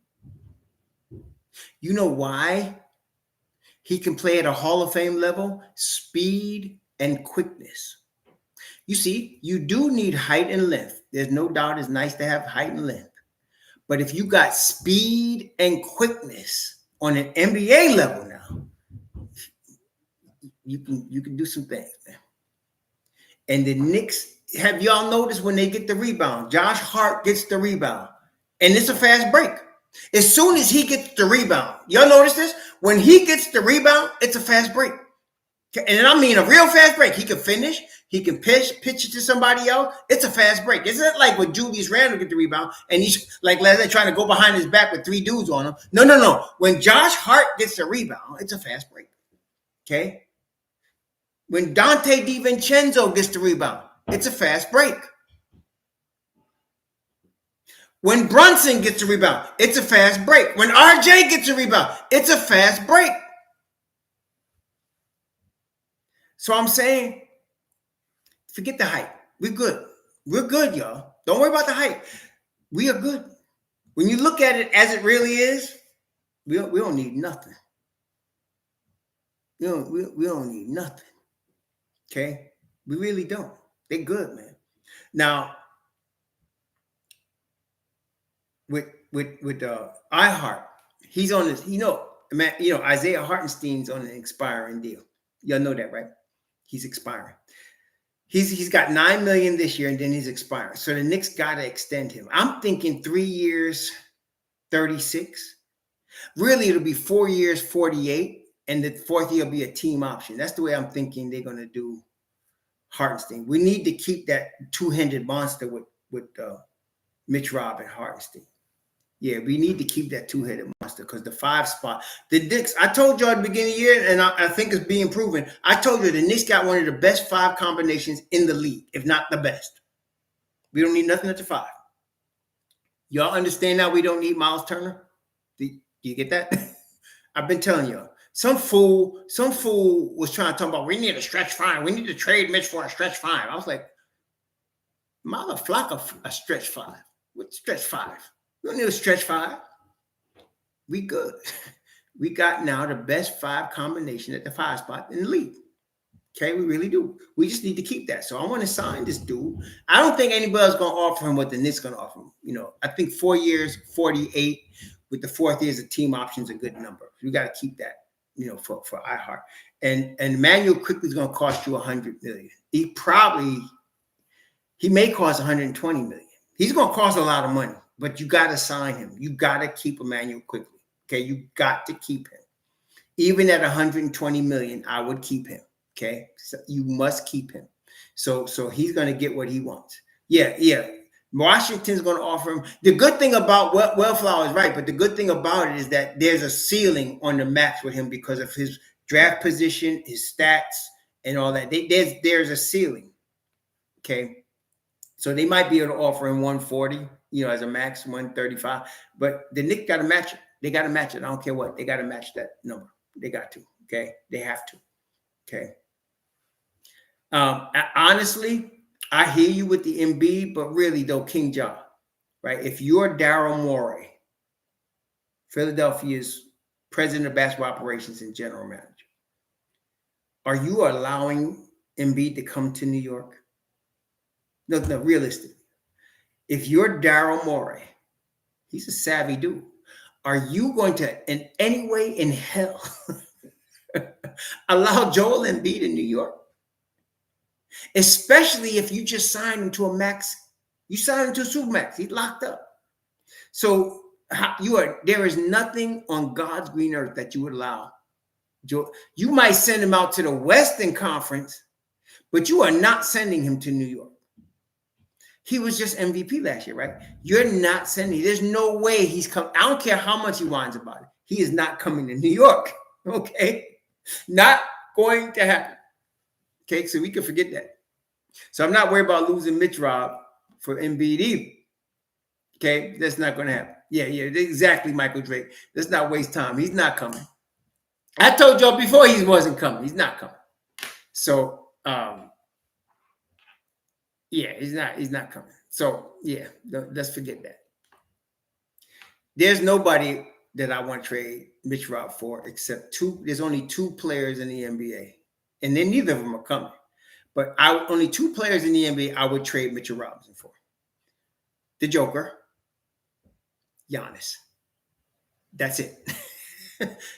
You know why he can play at a Hall of Fame level? Speed and quickness. You see, you do need height and length. There's no doubt it's nice to have height and length. But if you got speed and quickness on an NBA level now, you can do some things, man. And the Knicks, have y'all noticed when they get the rebound? Josh Hart gets the rebound, and it's a fast break. As soon as he gets the rebound, y'all notice this? When he gets the rebound, it's a fast break. And I mean a real fast break. He can finish. He can pitch it to somebody else. It's a fast break. It's not like when Julius Randle get the rebound and he's like Leslie trying to go behind his back with 3 dudes on him. No. When Josh Hart gets the rebound, it's a fast break. Okay? When Dante DiVincenzo gets the rebound, it's a fast break. When Brunson gets the rebound, it's a fast break. When RJ gets a rebound, it's a fast break. So I'm saying, forget the hype. We're good. We're good, y'all. Don't worry about the hype. We are good. When you look at it as it really is, we don't need nothing. We don't need nothing. Okay? We really don't. They're good, man. Now, with iHeart, he's on this, Isaiah Hartenstein's on an expiring deal. Y'all know that, right? He's expiring. He's got $9 million this year, and then he's expiring. So the Knicks got to extend him. I'm thinking 3 years, 36. Really, it'll be 4 years, 48, and the 4th year will be a team option. That's the way I'm thinking they're going to do Hartenstein. We need to keep that two-handed monster with Mitch Rob and Hartenstein. Yeah, we need to keep that two-headed monster because the 5 spot, the Knicks, I told you at the beginning of the year, and I think it's being proven. I told you the Knicks got one of the best 5 combinations in the league, if not the best. We don't need nothing at the 5. Y'all understand now we don't need Miles Turner? Do you get that? I've been telling y'all. Some fool was trying to talk about, we need a stretch 5. We need to trade Mitch for a stretch 5. I was like, motherfucker, a stretch 5. What stretch 5? We don't need a stretch 5. We good. We got now the best 5 combination at the 5 spot in the league. Okay, we really do. We just need to keep that. So I want to sign this dude. I don't think anybody's going to offer him what the Knicks going to offer him. I think 4 years, 48 with the 4th year as a team option is a good number. You got to keep that, for iHeart. And Emmanuel Quickly is going to cost you $100 million. He may cost $120 million. He's going to cost a lot of money. But you got to sign him. You got to keep Emmanuel Quickly. Okay, you got to keep him. Even at $120 million, I would keep him. Okay, so you must keep him. So he's going to get what he wants. Yeah. Washington's going to offer him. The good thing about Wellflower is right, but the good thing about it is that there's a ceiling on the max with him because of his draft position, his stats, and all that. There's a ceiling. Okay, so they might be able to offer him 140. As a max 135, but the Knicks got to match it. They got to match it. I don't care what. They got to match that number. They got to. Okay, they have to. Okay. Honestly, I hear you with the Embiid, but really though, King John, right? If you're Daryl Morey, Philadelphia's president of basketball operations and general manager, are you allowing Embiid to come to New York? No, realistically. If you're Daryl Morey, he's a savvy dude. Are you going to, in any way in hell, allow Joel Embiid in New York? Especially if you just signed him to a max. You signed him to a supermax. He's locked up. So there is nothing on God's green earth that you would allow. You might send him out to the Western Conference, but you are not sending him to New York. He was just MVP last year, right? You're not sending. There's no way he's coming. I don't care how much he whines about it. He is not coming to New York. Okay? Not going to happen. Okay? So we can forget that. So I'm not worried about losing Mitch Rob for Embiid either. Okay? That's not going to happen. Yeah, exactly, Michael Drake. Let's not waste time. He's not coming. I told y'all before he wasn't coming. He's not coming. So, yeah, he's not coming. So, yeah, let's forget that. There's nobody that I want to trade Mitch Rob for, except two. There's only two players in the NBA, and then neither of them are coming. But only two players in the NBA I would trade Mitchell Robinson for. The Joker, Giannis. That's it.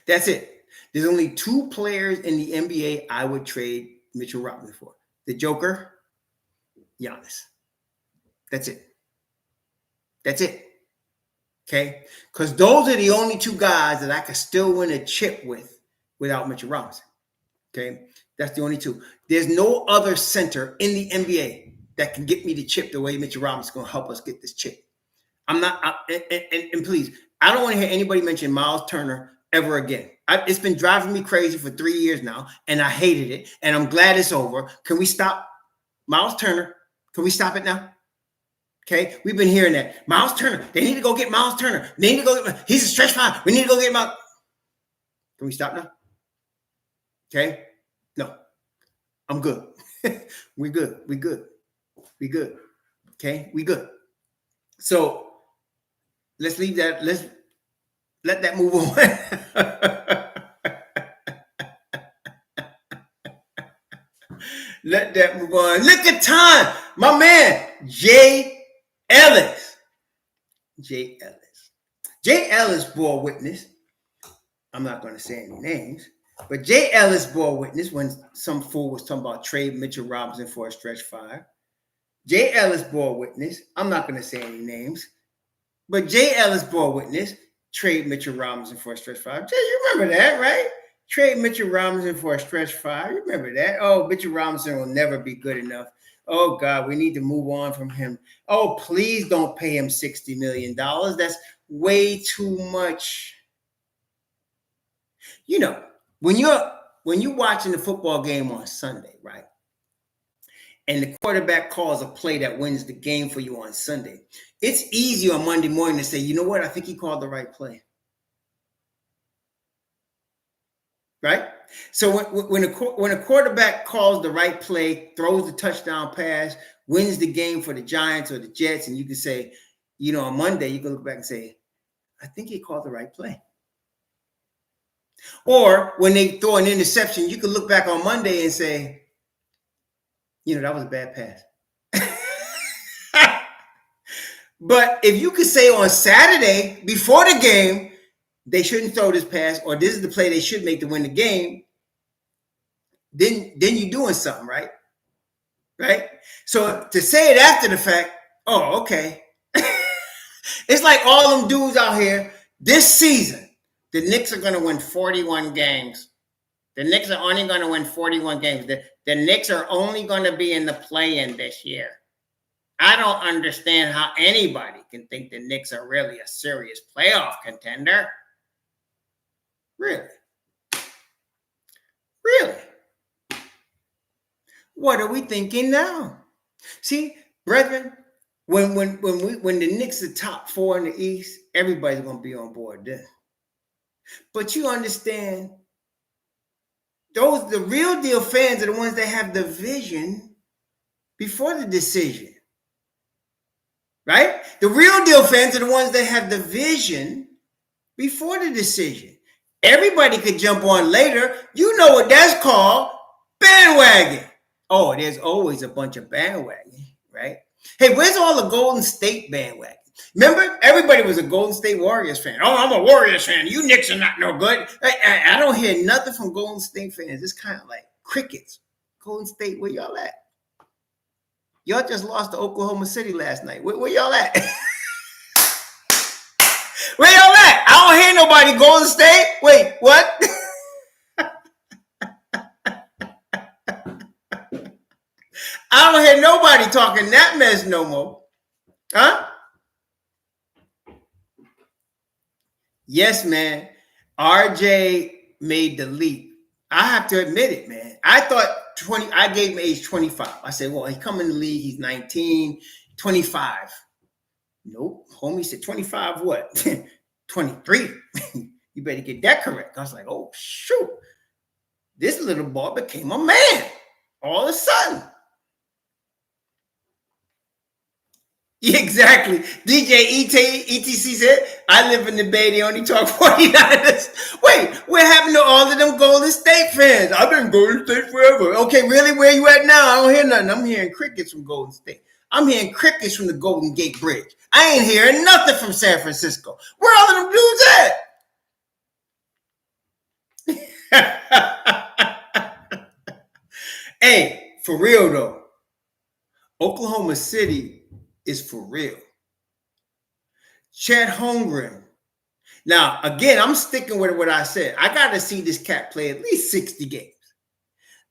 That's it. There's only two players in the NBA I would trade Mitchell Robinson for. The Joker, Giannis. That's it. That's it. Okay? Because those are the only two guys that I could still win a chip with without Mitchell Robinson. Okay? That's the only two. There's no other center in the NBA that can get me the chip the way Mitchell Robinson is going to help us get this chip. I'm not, and please, I don't want to hear anybody mention Miles Turner ever again. It's been driving me crazy for 3 years now, and I hated it, and I'm glad it's over. Can we stop Miles Turner? Can we stop it now? Okay, we've been hearing that. Miles Turner, they need to go get Miles Turner. They need to go get, he's a stretch five. We need to go get Miles. Can we stop now? Okay, no, I'm good. We're good. We good. We good. Okay, we good. So let's leave that. Let's let that move on. Let that move on. Look at time. My man, Jay Ellis. Jay Ellis. Jay Ellis bore witness. I'm not going to say any names, but Jay Ellis bore witness when some fool was talking about trade Mitchell Robinson for a stretch five. Jay Ellis bore witness. I'm not going to say any names, but Jay Ellis bore witness. Trade Mitchell Robinson for a stretch five. Jay, you remember that, right? Trade Mitchell Robinson for a stretch five. You remember that? Oh, Mitchell Robinson will never be good enough. Oh, God, we need to move on from him. Oh, please don't pay him $60 million. That's way too much. You know, when you're watching the football game on Sunday, right? And the quarterback calls a play that wins the game for you on Sunday. It's easy on Monday morning to say, you know what? I think he called the right play. Right? So when a quarterback calls the right play, throws the touchdown pass, wins the game for the Giants or the Jets, and you can say, you know, on Monday, you can look back and say, I think he called the right play. Or when they throw an interception, you can look back on Monday and say, you know, that was a bad pass. But if you could say on Saturday before the game, they shouldn't throw this pass, or this is the play they should make to win the game, then you're doing something, right? Right? So to say it after the fact, oh, okay. It's like all them dudes out here this season, the Knicks are going to win 41 games. The Knicks are only going to win 41 games. The Knicks are only going to be in the play-in this year. I don't understand how anybody can think the Knicks are really a serious playoff contender. Really? Really? What are we thinking now? See, brethren, when the Knicks are top four in the East, everybody's going to be on board then. But you understand, the real deal fans are the ones that have the vision before the decision. Right? The real deal fans are the ones that have the vision before the decision. Everybody could jump on later. You know what that's called? Bandwagon. Oh, there's always a bunch of bandwagon, right? Hey, where's all the Golden State bandwagon? Remember, everybody was a Golden State Warriors fan. Oh, I'm a Warriors fan. You Knicks are not no good. I don't hear nothing from Golden State fans. It's kind of like crickets. Golden State, where y'all at? Y'all just lost to Oklahoma City last night. Where y'all at? Where y'all at? I don't hear nobody. Golden State? Wait, what? I don't hear nobody talking that mess no more. Huh? Yes, man. RJ made the leap. I have to admit it, man. I thought I gave him age 25. I said, well, he come in the league, he's 19, 25. Nope. Homie said 25 what? 23. You better get that correct. I was like, oh, shoot. This little boy became a man all of a sudden. Exactly. DJ ETC said, I live in the Bay, they only talk 49ers. Wait, what happened to all of them Golden State fans? I've been Golden State forever. Okay, really? Where you at now? I don't hear nothing. I'm hearing crickets from Golden State. I'm hearing crickets from the Golden Gate Bridge. I ain't hearing nothing from San Francisco. Where all of them dudes at? Hey, for real though, Oklahoma City is for real. Chet Holmgren. Now, again, I'm sticking with what I said. I got to see this cat play at least 60 games.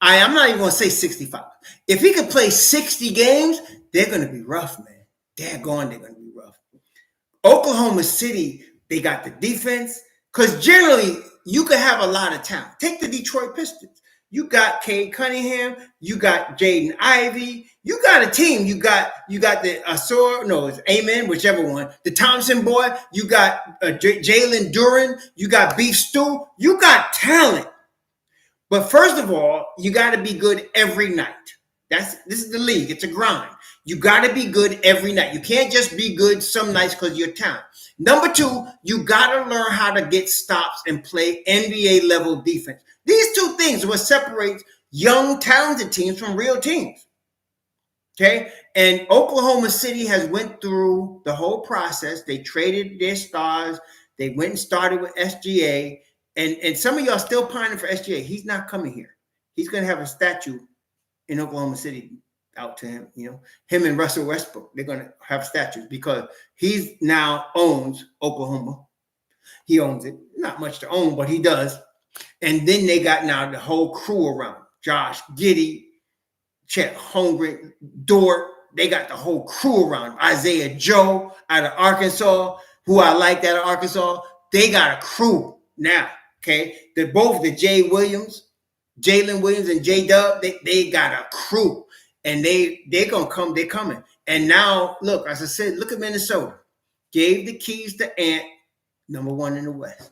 I'm not even going to say 65. If he could play 60 games, they're going to be rough, man. They're going to be rough. Oklahoma City, they got the defense. Because generally, you could have a lot of talent. Take the Detroit Pistons. You got Cade Cunningham. You got Jaden Ivey. You got a team. You got the Asor, no, it's Amen, whichever one. The Thompson boy. You got Jalen Duren. You got Beef Stew. You got talent. But first of all, you got to be good every night. This is the league. It's a grind. You got to be good every night. You can't just be good some nights because you're talent. Number two, you got to learn how to get stops and play NBA level defense. These two things are what separates young, talented teams from real teams. Okay? And Oklahoma City has went through the whole process. They traded their stars. They went and started with SGA. And some of y'all still pining for SGA. He's not coming here. He's going to have a statue in Oklahoma City out to him. You know, him and Russell Westbrook, they're going to have statues because he now owns Oklahoma. He owns it. Not much to own, but he does. And then they got now the whole crew around. Josh Giddey, Chet Holmgren, Dort. They got the whole crew around him. Isaiah Joe out of Arkansas, who I liked out of Arkansas. They got a crew now. Okay, they're both the Jalen Williams and J Dub. They got a crew, and they're gonna come. They're coming. And now, look, as I said, look at Minnesota. Gave the keys to Ant, number one in the West.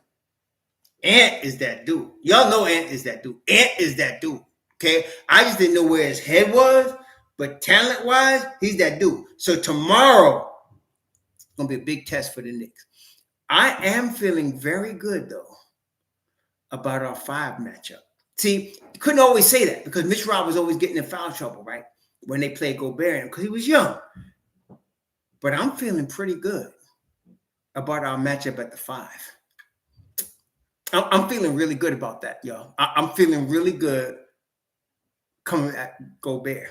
Ant is that dude. Y'all know Ant is that dude. Ant is that dude. Okay, I just didn't know where his head was, but talent-wise, he's that dude. So tomorrow, it's gonna be a big test for the Knicks. I am feeling very good though about our 5 matchup. See, you couldn't always say that because Mitch Rob was always getting in foul trouble, right? When they played Gobert because he was young. But I'm feeling pretty good about our matchup at the 5. I'm feeling really good about that, y'all. I'm feeling really good coming at Gobert.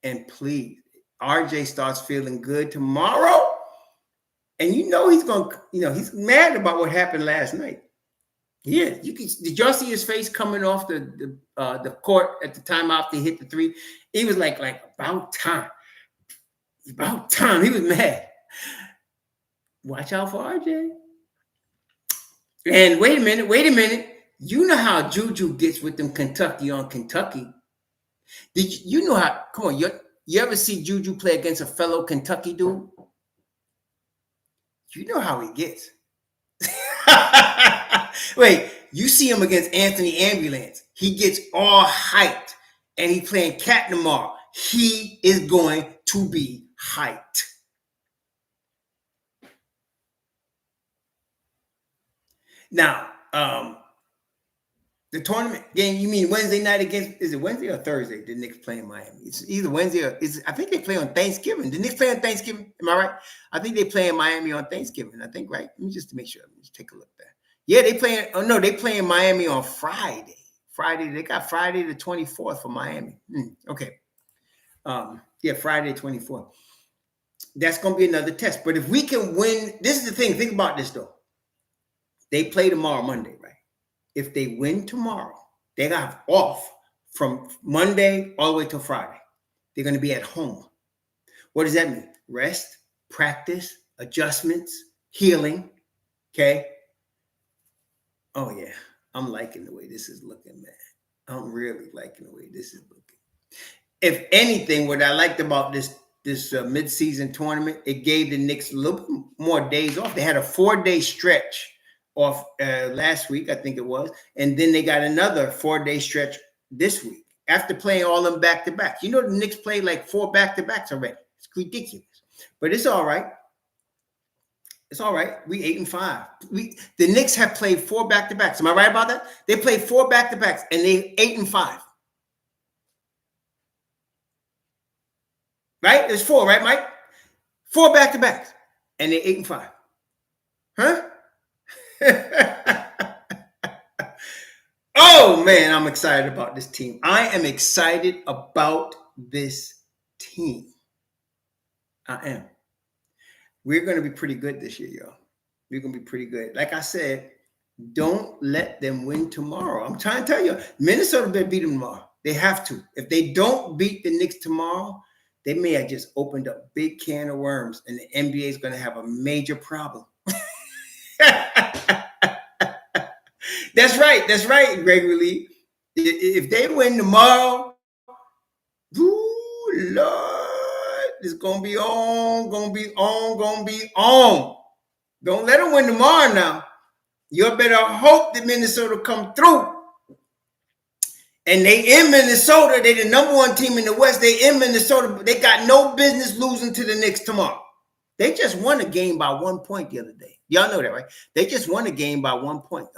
And please, RJ starts feeling good tomorrow. And you know he's going to, he's mad about what happened last night. Yeah, did y'all see his face coming off the court at the time after he hit the 3? He was like about time. About time. He was mad. Watch out for RJ. And wait a minute. You know how Juju gets with them Kentucky on Kentucky. Did you know how? Come on, you ever see Juju play against a fellow Kentucky dude? You know how he gets. Wait, you see him against Anthony Ambulance. He gets all hyped, and he's playing Cat tomorrow. He is going to be hyped. Now, the tournament game, you mean Wednesday night is it Wednesday or Thursday? The Knicks play in Miami. It's either Wednesday or I think they play on Thanksgiving. The Knicks play on Thanksgiving. Am I right? I think they play in Miami on Thanksgiving. I think, right? Let me just make sure. Let's take a look there. Yeah, they play in Miami on Friday. They got Friday the 24th for Miami. Okay. Friday 24th. That's going to be another test. But if we can win, this is the thing. Think about this, though. They play tomorrow, Monday, right? If they win tomorrow, they got off from Monday all the way till Friday. They're going to be at home. What does that mean? Rest, practice, adjustments, healing. Okay. Oh, yeah. I'm liking the way this is looking, man. I'm really liking the way this is looking. If anything, what I liked about this mid-season tournament, it gave the Knicks a little more days off. They had a 4-day stretch off last week, I think it was. And then they got another 4-day stretch this week after playing all them back-to-backs. You know, the Knicks played like 4 back-to-backs already. It's ridiculous. But it's all right. It's all right. We 8-5. The Knicks have played 4 back-to-backs. Am I right about that? They played 4 back-to-backs and they 8-5. Right? There's 4, right, Mike? 4 back-to-backs and they 8-5. Huh? Oh man, I'm excited about this team. I am excited about this team. I am. We're going to be pretty good this year, y'all. We're going to be pretty good. Like I said, don't let them win tomorrow. I'm trying to tell you, Minnesota better beat them tomorrow. They have to. If they don't beat the Knicks tomorrow, they may have just opened up a big can of worms, and the NBA is going to have a major problem. That's right. That's right, Gregory Lee. If they win tomorrow, ooh, Lord, it's going to be on, going to be on, going to be on. Don't let them win tomorrow now. You better hope that Minnesota come through. And they in Minnesota. They the number 1 team in the West. They in Minnesota. They got no business losing to the Knicks tomorrow. They just won a game by 1 point the other day. Y'all know that, right? They just won a game by 1 point.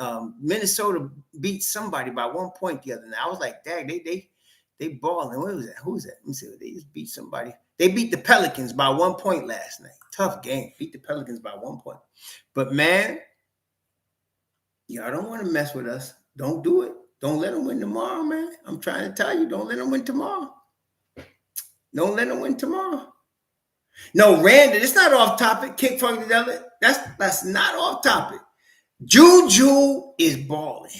Minnesota beat somebody by 1 point the other night. I was like, dang, they balling. What was that? Who was that? Let me see. They just beat somebody. They beat the Pelicans by 1 point last night. Tough game. Beat the Pelicans by 1 point. But man, y'all don't want to mess with us. Don't do it. Don't let them win tomorrow, man. I'm trying to tell you, don't let them win tomorrow. Don't let them win tomorrow. No, Randall, it's not off topic. Kick from the other. That's not off topic. Juju is balling.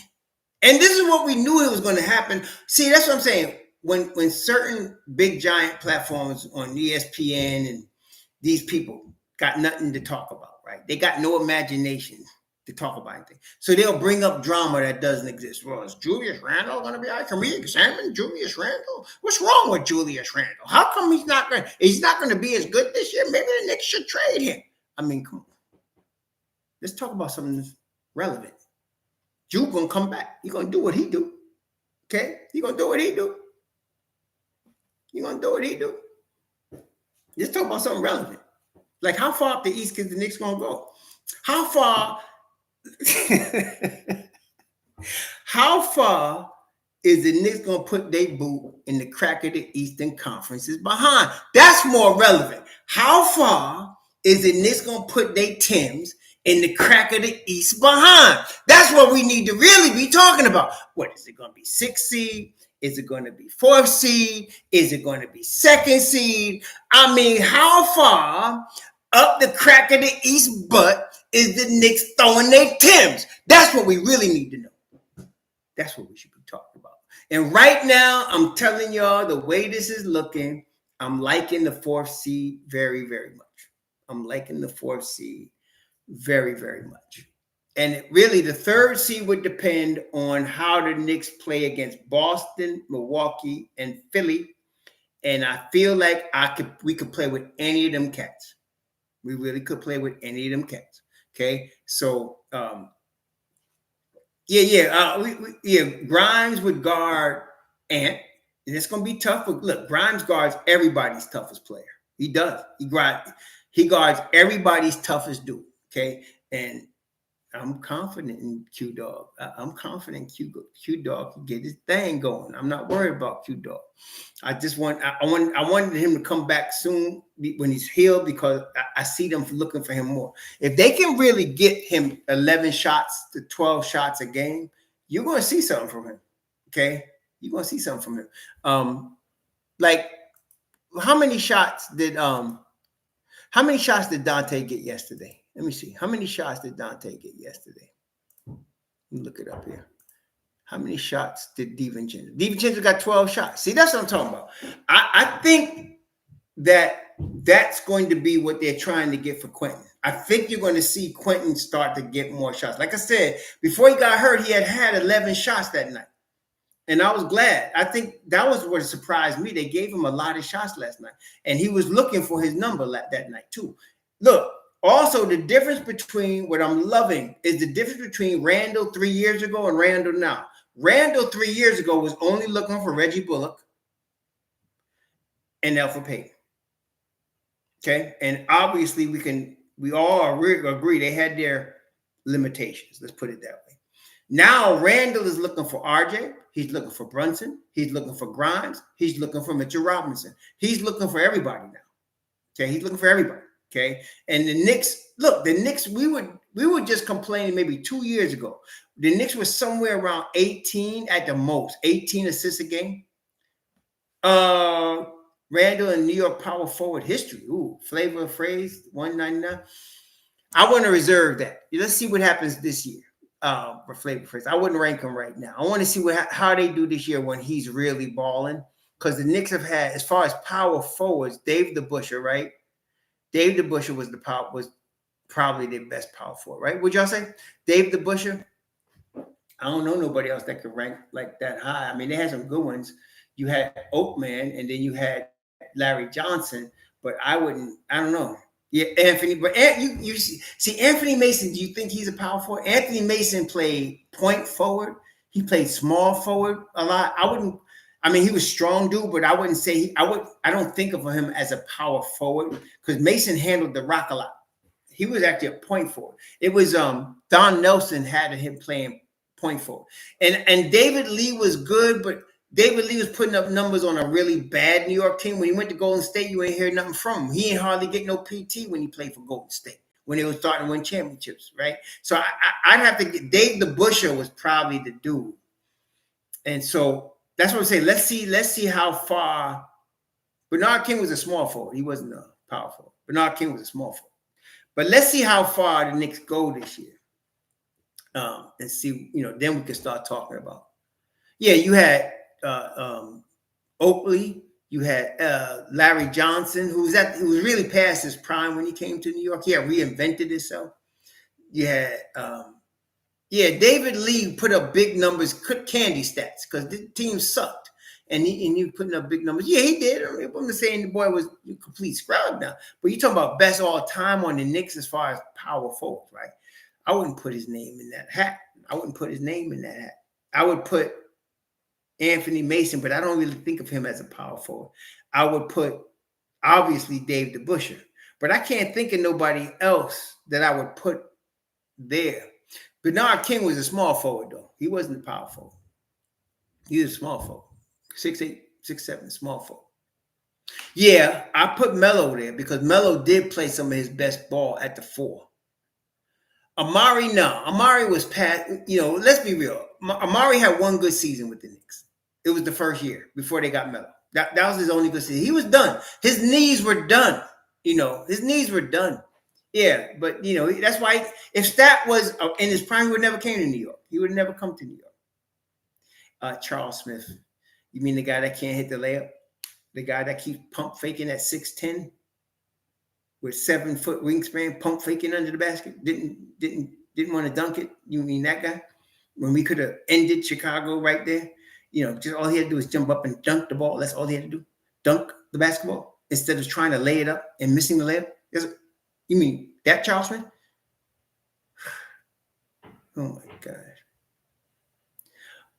And this is what we knew it was going to happen. See, that's what I'm saying. When certain big giant platforms on ESPN and these people got nothing to talk about, right? They got no imagination to talk about anything. So they'll bring up drama that doesn't exist. Well, is Julius Randle going to be out? Can we examine Julius Randle? What's wrong with Julius Randle? How come he's not going to be as good this year? Maybe the Knicks should trade him. I mean, come on. Let's talk about something that's relevant. Ju's going to come back. He's going to do what he do. Okay? He's going to do what he do. He's going to do what he do. Let's talk about something relevant. Like, how far up the East is the Knicks going to go? How far is the Knicks going to put their boot in the crack of the Eastern Conference's behind? That's more relevant. How far is the Knicks going to put their Timbs in the crack of the East behind? That's what we need to really be talking about. What is it going to be? 6th seed? Is it going to be 4th seed? Is it going to be 2nd seed? I mean, how far up the crack of the East butt is the Knicks throwing their Timbs? That's what we really need to know. That's what we should be talking about. And right now, I'm telling y'all, the way this is looking, I'm liking the 4th seed very, very much. I'm liking the 4th seed very, very much. And really, the 3rd seed would depend on how the Knicks play against Boston, Milwaukee, and Philly. And I feel like we could play with any of them cats. We really could play with any of them cats. Okay, so Grimes would guard Ant, and it's gonna be tough. But look, Grimes guards everybody's toughest player. He does. He guards everybody's toughest dude. Okay, and I'm confident in Q Dog. I'm confident Q Dog can get his thing going. I'm not worried about Q Dog. I wanted him to come back soon when he's healed, because I see them looking for him more. If they can really get him 11 shots to 12 shots a game, you're going to see something from him. Okay, you're going to see something from him. Like, how many shots did Dante get yesterday? Let me see. How many shots did Dante get yesterday? Let me look it up here. How many shots did DiVincenzo? DiVincenzo got 12 shots. See, that's what I'm talking about. I think that's going to be what they're trying to get for Quentin. I think you're going to see Quentin start to get more shots. Like I said, before he got hurt, he had 11 shots that night. And I was glad. I think that was what surprised me. They gave him a lot of shots last night. And he was looking for his number that night too. Look, also, the difference between what I'm loving is the difference between Randall 3 years ago and Randall now. Randall 3 years ago was only looking for Reggie Bullock and Elfrid Payton. Okay, and obviously we all agree they had their limitations. Let's put it that way. Now Randall is looking for RJ. He's looking for Brunson. He's looking for Grimes. He's looking for Mitchell Robinson. He's looking for everybody now. Okay, he's looking for everybody. Okay, and the Knicks, look, the Knicks, we were just complaining maybe 2 years ago. The Knicks were somewhere around 18 at the most, 18 assists a game. Randall and New York power forward history. Ooh, flavor of phrase 199. I want to reserve that. Let's see what happens this year. For flavor phrase, I wouldn't rank him right now. I want to see how they do this year when he's really balling. Because the Knicks have had, as far as power forwards, Dave DeBusschere, right? Dave DeBusschere was probably their best power forward, right? Would y'all say? Dave DeBusschere? I don't know nobody else that could rank like that high. I mean, they had some good ones. You had Oakman, and then you had Larry Johnson, but I don't know. Yeah, Anthony, but you see Anthony Mason, do you think he's a power forward? Anthony Mason played point forward. He played small forward a lot. I mean, he was strong dude, but I wouldn't say I don't think of him as a power forward because Mason handled the rock a lot. He was actually a point forward. It was Don Nelson had him playing point forward. And David Lee was good, but David Lee was putting up numbers on a really bad New York team. When he went to Golden State, you ain't hear nothing from him. He ain't hardly get no PT when he played for Golden State, when they were starting to win championships, right? So I'd have to get Dave DeBusschere was probably the dude. And so that's what I'm saying. Let's see how far. Bernard King was a small forward. He wasn't a power forward. Bernard King was a small forward. But let's see how far the Knicks go this year. And see, then we can start talking about. Yeah, you had Oakley, you had Larry Johnson, who was really past his prime when he came to New York. He had reinvented himself. You had David Lee put up big numbers, candy stats, because the team sucked. And you putting up big numbers. Yeah, he did. I'm not saying the boy was a complete scrub now. But you're talking about best all time on the Knicks as far as power forward, right? I wouldn't put his name in that hat. I would put Anthony Mason, but I don't really think of him as a power forward. I would put, obviously, Dave DeBusschere. But I can't think of nobody else that I would put there. Bernard King was a small forward, though. He wasn't a power forward. He was a small forward. 6'8", 6'7", small forward. Yeah, I put Melo there because Melo did play some of his best ball at the 4. Amari, no. Amari was past, let's be real. Amari had one good season with the Knicks. It was the first year before they got Melo. That was his only good season. He was done. His knees were done. His knees were done. Yeah, but, that's why if Stat was in his prime, he would never came to New York. He would never come to New York. Charles Smith. You mean the guy that can't hit the layup? The guy that keeps pump faking at 6'10"? With 7-foot wingspan, pump faking under the basket, didn't want to dunk it. You mean that guy? When we could have ended Chicago right there, just all he had to do is jump up and dunk the ball. That's all he had to do, dunk the basketball instead of trying to lay it up and missing the layup. You mean that Charles Smith? Oh my God!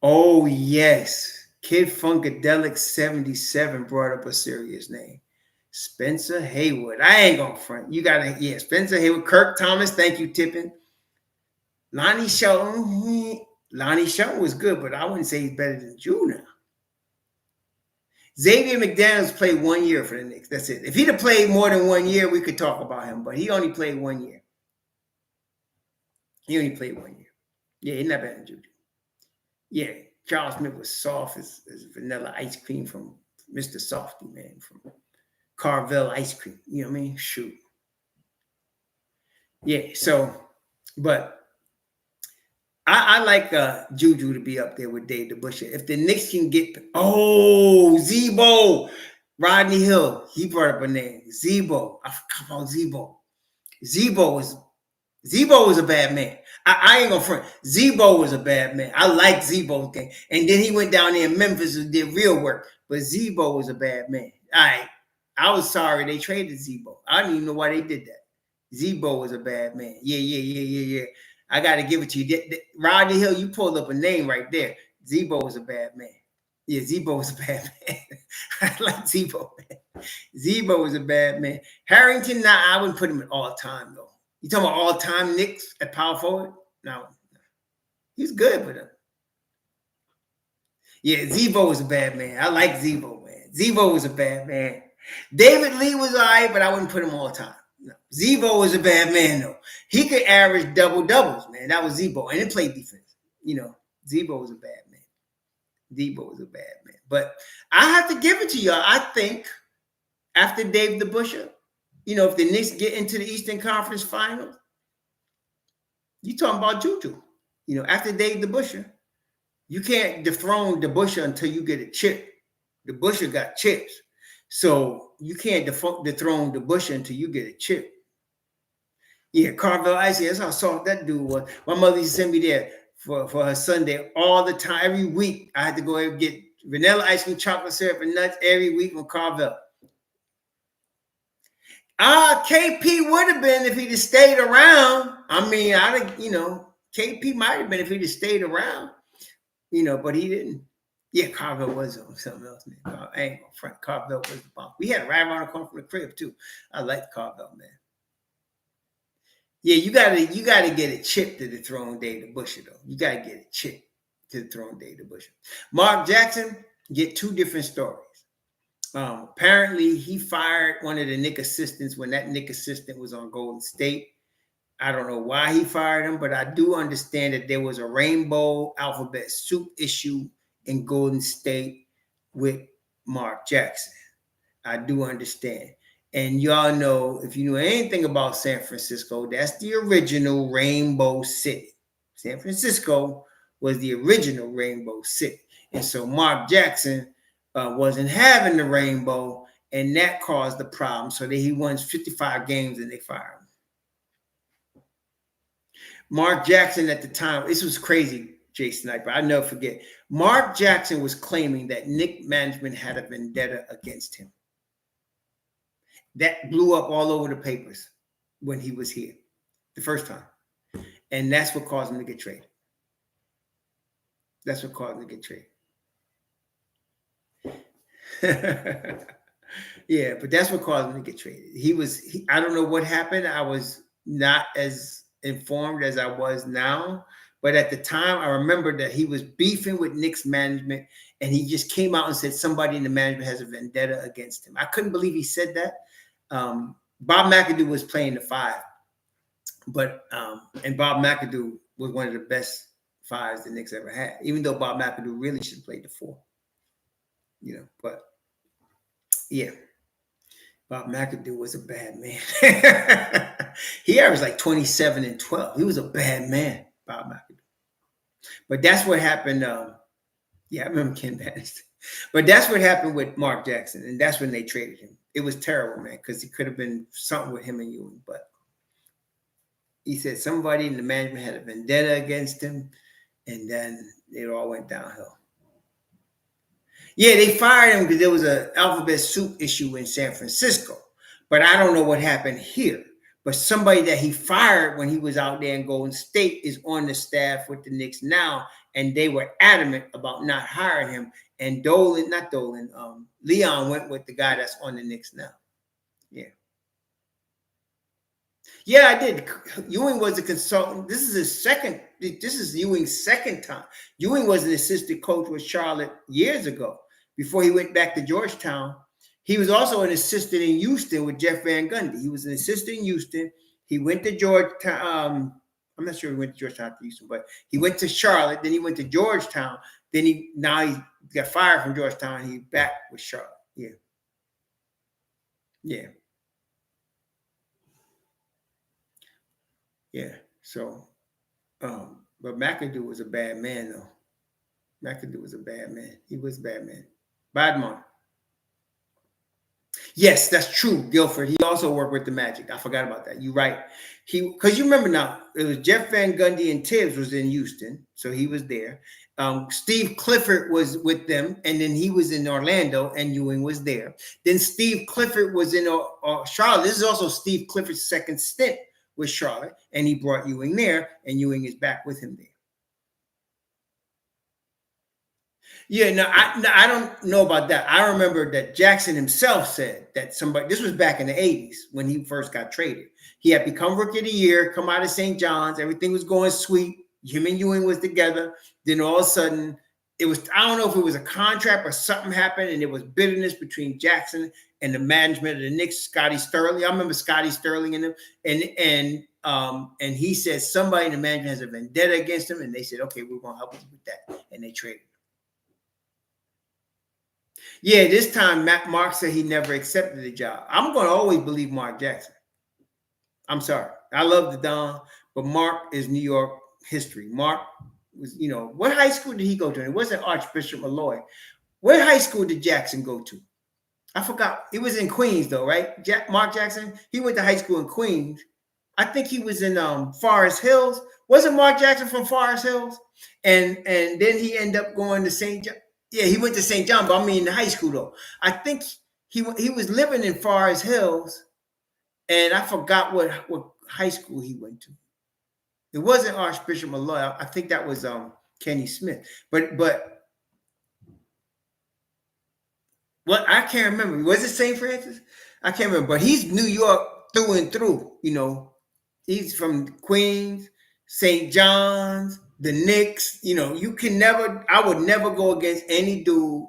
Oh yes, Kid Funkadelic 77 brought up a serious name. Spencer Haywood. I ain't gonna front. You gotta, Spencer Haywood. Kirk Thomas. Thank you, Tippin. Lonnie Shelton. Lonnie Shelton was good, but I wouldn't say he's better than Drew now. Xavier McDaniels played 1 year for the Knicks. That's it. If he'd have played more than 1 year, we could talk about him, but he only played 1 year. He only played 1 year. Yeah, he's not better than Drew. Yeah, Charles Smith was soft as vanilla ice cream from Mr. Softy, man, from Carvel ice cream. You know what I mean? Shoot. Yeah, so, but I like Juju to be up there with Dave DeBusschere. If the Knicks can get, Zebo, Rodney Hill, he brought up a name. Zebo. I forgot about Zebo. Zebo was a bad man. I ain't gonna front. Zebo was a bad man. I like Zebo's game. And then he went down there in Memphis and did real work. But Zebo was a bad man. All right. I was sorry they traded Zebo. I don't even know why they did that. Zebo was a bad man. Yeah. I got to give it to you. Rodney Hill, you pulled up a name right there. Zebo was a bad man. Yeah, Zebo was a bad man. I like Zebo, man. Zebo was a bad man. Harrington, nah, I wouldn't put him at all time though. You talking about all time Knicks at power forward? No, he's good with him. Yeah, Zebo was a bad man. I like Zebo, man. Zebo was a bad man. David Lee was all right, but I wouldn't put him all time. No. Zebo was a bad man though. He could average double doubles, man. That was Zebo, and he played defense. You know, Zebo was a bad man. Zebo was a bad man. But I have to give it to y'all. I think after Dave DeBusschere, you know, if the Knicks get into the Eastern Conference Finals, you talking about Juju. You know, after Dave DeBusschere, you can't dethrone DeBusschere until you get a chip. DeBusschere got chips. So you can't dethrone DeBusschere until you get a chip. Yeah, Carvel Icy, that's how soft that dude was. My mother used to send me there for her Sunday all the time. Every week, I had to go and get vanilla ice cream, chocolate syrup, and nuts every week from Carvel. KP would have been if he'd have stayed around. I mean, KP might have been if he'd have stayed around, you know, but he didn't. Yeah, Carvel was on something else, man. I ain't gonna front. Carvel was the bomb. We had a right around the corner from the crib too. I liked Carvel, man. Yeah, you gotta get a chip to dethrone Dave DeBusschere, though. You gotta get a chip to dethrone Dave DeBusschere. Mark Jackson, get two different stories. Apparently, he fired one of the Knicks assistants when that Knicks assistant was on Golden State. I don't know why he fired him, but I do understand that there was a rainbow alphabet soup issue in Golden State with Mark Jackson. I do understand. And y'all know, if you know anything about San Francisco, that's the original Rainbow City. San Francisco was the original Rainbow City. And so Mark Jackson wasn't having the rainbow, and that caused the problem. So that he won 55 games and they fired him. Mark Jackson at the time, this was crazy, Jay Sniper. I'll never forget. Mark Jackson was claiming that Knicks management had a vendetta against him. That blew up all over the papers when he was here the first time. And that's what caused him to get traded. That's what caused him to get traded. Yeah, but that's what caused him to get traded. I don't know what happened. I was not as informed as I was now. But at the time, I remember that he was beefing with Knicks management, and he just came out and said somebody in the management has a vendetta against him. I couldn't believe he said that. Bob McAdoo was playing the 5, and Bob McAdoo was one of the best 5s the Knicks ever had, even though Bob McAdoo really should have played the 4. You know, but yeah, Bob McAdoo was a bad man. He averaged like 27 and 12. He was a bad man, Bob McAdoo. But that's what happened. Yeah, I remember Ken Bannister. But that's what happened with Mark Jackson, and that's when they traded him. It was terrible, man, because it could have been something with him and Ewing. But he said somebody in the management had a vendetta against him, and then it all went downhill. Yeah, they fired him because there was an alphabet soup issue in San Francisco. But I don't know what happened here. But somebody that he fired when he was out there in Golden State is on the staff with the Knicks now, and they were adamant about not hiring him. And Leon went with the guy that's on the Knicks now. Yeah. Yeah, I did. Ewing was a consultant. This is Ewing's second time. Ewing was an assistant coach with Charlotte years ago before he went back to Georgetown. He was also an assistant in Houston with Jeff Van Gundy. He was an assistant in Houston. He went to Georgetown. I'm not sure he went to Georgetown to Houston, but he went to Charlotte. Then he went to Georgetown. Then he got fired from Georgetown. And he's back with Charlotte. Yeah. Yeah. Yeah. So, but McAdoo was a bad man, though. McAdoo was a bad man. He was a bad man. Badmon. Yes, that's true, Guilford. He also worked with the Magic. I forgot about that. You're right. Because you remember now, it was Jeff Van Gundy and Tibbs was in Houston, so he was there. Steve Clifford was with them, and then he was in Orlando, and Ewing was there. Then Steve Clifford was in Charlotte. This is also Steve Clifford's second stint with Charlotte, and he brought Ewing there, and Ewing is back with him there. Yeah, no, I don't know about that. I remember that Jackson himself said that somebody, this was back in the 80s when he first got traded. He had become rookie of the year, come out of St. John's, everything was going sweet. Him and Ewing was together. Then all of a sudden, it was, I don't know if it was a contract or something happened, and there was bitterness between Jackson and the management of the Knicks, Scotty Sterling. I remember Scotty Sterling and them, and he said somebody in the management has a vendetta against him, and they said, okay, we're gonna help you with that. And they traded. Yeah, this time Mark said he never accepted the job. I'm going to always believe Mark Jackson. I'm sorry. I love the Don, but Mark is New York history. Mark was, what high school did he go to? It wasn't Archbishop Malloy. What high school did Jackson go to? I forgot. He was in Queens, though, right? Mark Jackson, he went to high school in Queens. I think he was in Forest Hills. Wasn't Mark Jackson from Forest Hills? And then he ended up going to St. John. Yeah, he went to St. John, but I mean in high school though. I think he was living in Forest Hills, and I forgot what high school he went to. It wasn't Archbishop Malloy. I think that was Kenny Smith. But what, I can't remember. Was it St. Francis? I can't remember. But he's New York through and through. He's from Queens, St. John's, the Knicks. You can never, I would never go against any dude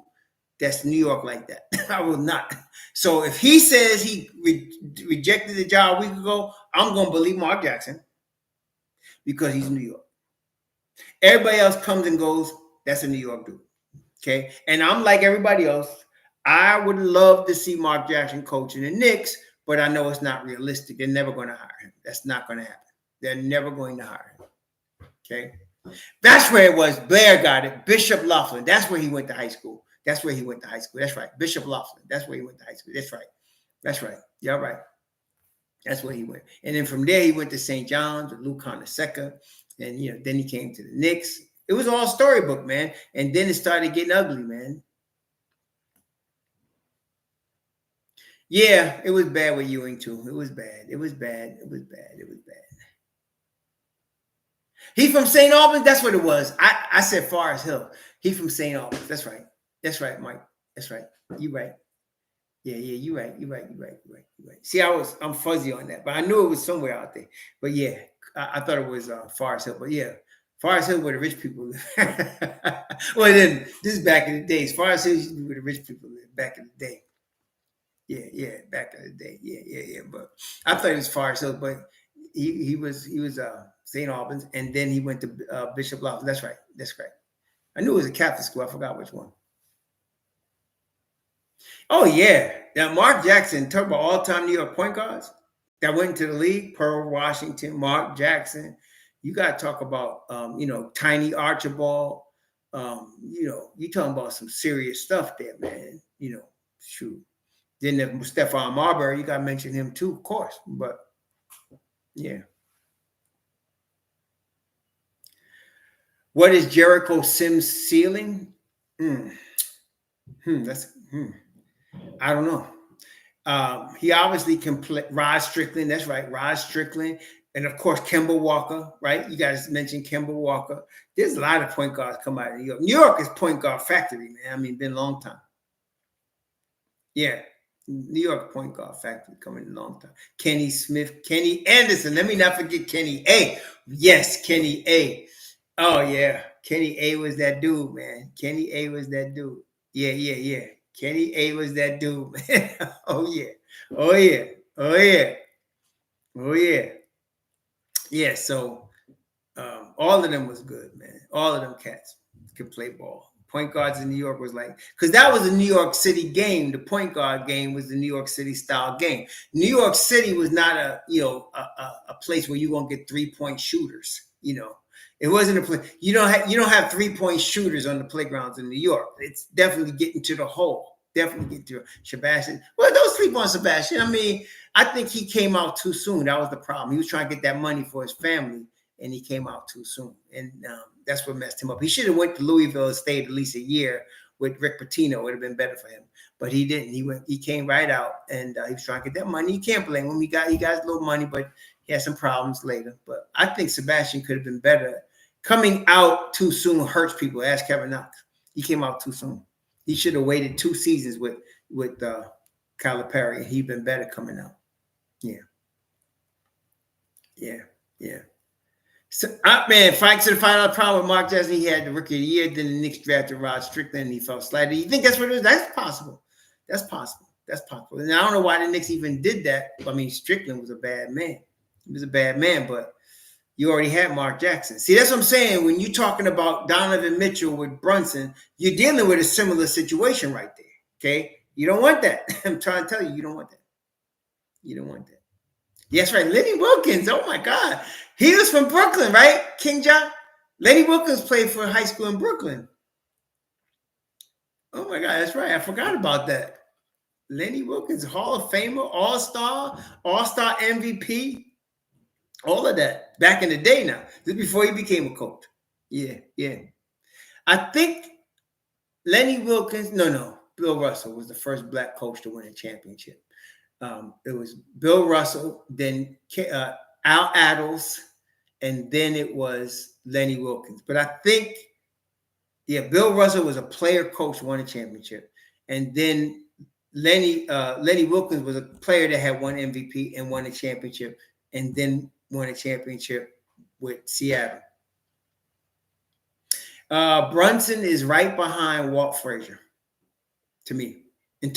that's New York like that. I will not. So if he says he rejected the job a week ago, I'm going to believe Mark Jackson because he's New York. Everybody else comes and goes. That's a New York dude. Okay. And I'm like everybody else. I would love to see Mark Jackson coaching the Knicks, but I know it's not realistic. They're never going to hire him. That's not going to happen. They're never going to hire him. Okay. That's where it was. Blair got it. Bishop Laughlin. That's where he went to high school. That's where he went to high school. That's right. Bishop Laughlin. That's where he went to high school. That's right. That's right. You're right. That's where he went. And then from there, he went to St. John's with Lou Conaseca. And, then he came to the Knicks. It was all storybook, man. And then it started getting ugly, man. Yeah, it was bad with Ewing, too. It was bad. It was bad. It was bad. It was bad. He from St. Albans? That's what it was. I said Forest Hill. He from St. Albans. That's right. That's right, Mike. That's right. You right. Yeah, you're right. You're right. You're right. You're right. You're right. See, I'm fuzzy on that, but I knew it was somewhere out there. But yeah, I thought it was Forest Hill. But yeah, Forest Hill where the rich people live. Well, then this is back in the days. Forest Hill used to be where the rich people live back in the day. Yeah, back in the day. Yeah. But I thought it was Forest Hill, but he was St. Albans, and then he went to Bishop Laughlin. That's right. That's right. I knew it was a Catholic school. I forgot which one. Oh yeah. Now Mark Jackson, talk about all-time New York point guards that went into the league. Pearl Washington, Mark Jackson. You got to talk about Tiny Archibald. You talking about some serious stuff there, man. Shoot. Then Stephon Marbury, you got to mention him too, of course. But yeah. What is Jericho Sims' ceiling? I don't know. He obviously can play. Rod Strickland, that's right. Rod Strickland. And of course, Kemba Walker, right? You guys mentioned Kemba Walker. There's a lot of point guards come out of New York. New York is point guard factory, man. I mean, been a long time. Yeah. New York point guard factory coming a long time. Kenny Smith, Kenny Anderson. Let me not forget Kenny A. Yes, Kenny A. Oh, yeah. Kenny A was that dude, man. Kenny A was that dude. Yeah. Kenny A was that dude, man. Oh, yeah. Yeah, so all of them was good, man. All of them cats could play ball. Point guards in New York was like, because that was a New York City game. The point guard game was the New York City style game. New York City was not a place where you're gonna get 3-point shooters. It wasn't a place. You don't have 3-point shooters on the playgrounds in New York. It's definitely getting to the hole. Definitely get to Sebastian. Well, don't sleep on Sebastian. I mean, I think he came out too soon. That was the problem. He was trying to get that money for his family, and he came out too soon, and that's what messed him up. He should have went to Louisville and stayed at least a year with Rick Pitino. It would have been better for him, but he didn't. He came right out, and he was trying to get that money. You can't blame him. He got a little money, but he had some problems later. But I think Sebastian could have been better. Coming out too soon hurts people. Ask Kevin Knox. He came out too soon. He should have waited 2 seasons with Calipari, and he'd been better coming out. Yeah, yeah, yeah. So, man, fight to the final problem with Mark Jackson. He had the rookie of the year. Then the Knicks drafted Rod Strickland, and he fell slightly. You think that's what it is? That's possible. That's possible. That's possible. And I don't know why the Knicks even did that. I mean, Strickland was a bad man. He was a bad man, but you already had Mark Jackson. See, that's what I'm saying. When you're talking about Donovan Mitchell with Brunson, you're dealing with a similar situation right there. Okay? You don't want that. I'm trying to tell you, you don't want that. You don't want that. Yes, right. Lenny Wilkins. Oh my God. He was from Brooklyn, right? King John. Lenny Wilkins played for high school in Brooklyn. Oh my God, that's right. I forgot about that. Lenny Wilkins, Hall of Famer, All-Star MVP, all of that. Back in the day now. This is before he became a coach. Yeah, yeah. I think Lenny Wilkins, no. Bill Russell was the first black coach to win a championship. It was Bill Russell, then Al Attles, and then it was Lenny Wilkins. But I think, Bill Russell was a player coach, won a championship, and then Lenny Wilkins was a player that had won MVP and won a championship, and then won a championship with Seattle. Brunson is right behind Walt Frazier, to me. And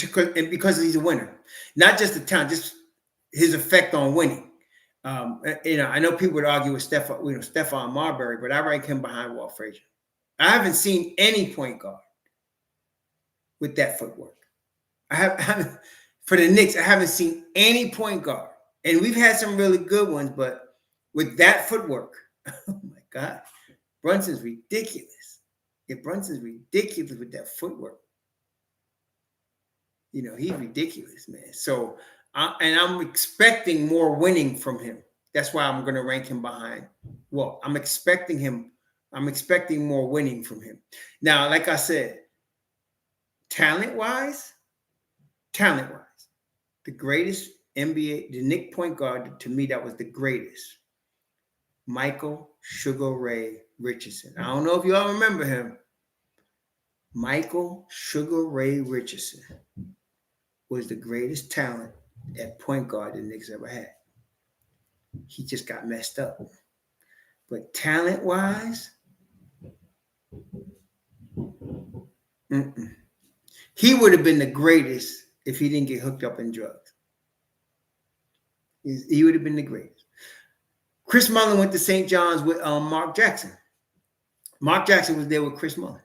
because he's a winner, not just the talent, just his effect on winning. I know people would argue with Stephon Marbury, but I rank him behind Walt Frazier. I haven't seen any point guard with that footwork. For the Knicks, I haven't seen any point guard, and we've had some really good ones, but with that footwork, oh my God, Brunson's ridiculous. Yeah, Brunson's ridiculous with that footwork. He's ridiculous, man. So, I'm expecting more winning from him. That's why I'm going to rank him behind. Well, I'm expecting more winning from him. Now, like I said, talent-wise, the greatest NBA, the Knicks point guard, to me, that was the greatest. Michael Sugar Ray Richardson. I don't know if you all remember him. Michael Sugar Ray Richardson was the greatest talent at point guard the Knicks ever had. He just got messed up. But talent-wise, he would have been the greatest if he didn't get hooked up in drugs. He would have been the greatest. Chris Mullin went to St. John's with Mark Jackson. Mark Jackson was there with Chris Mullin.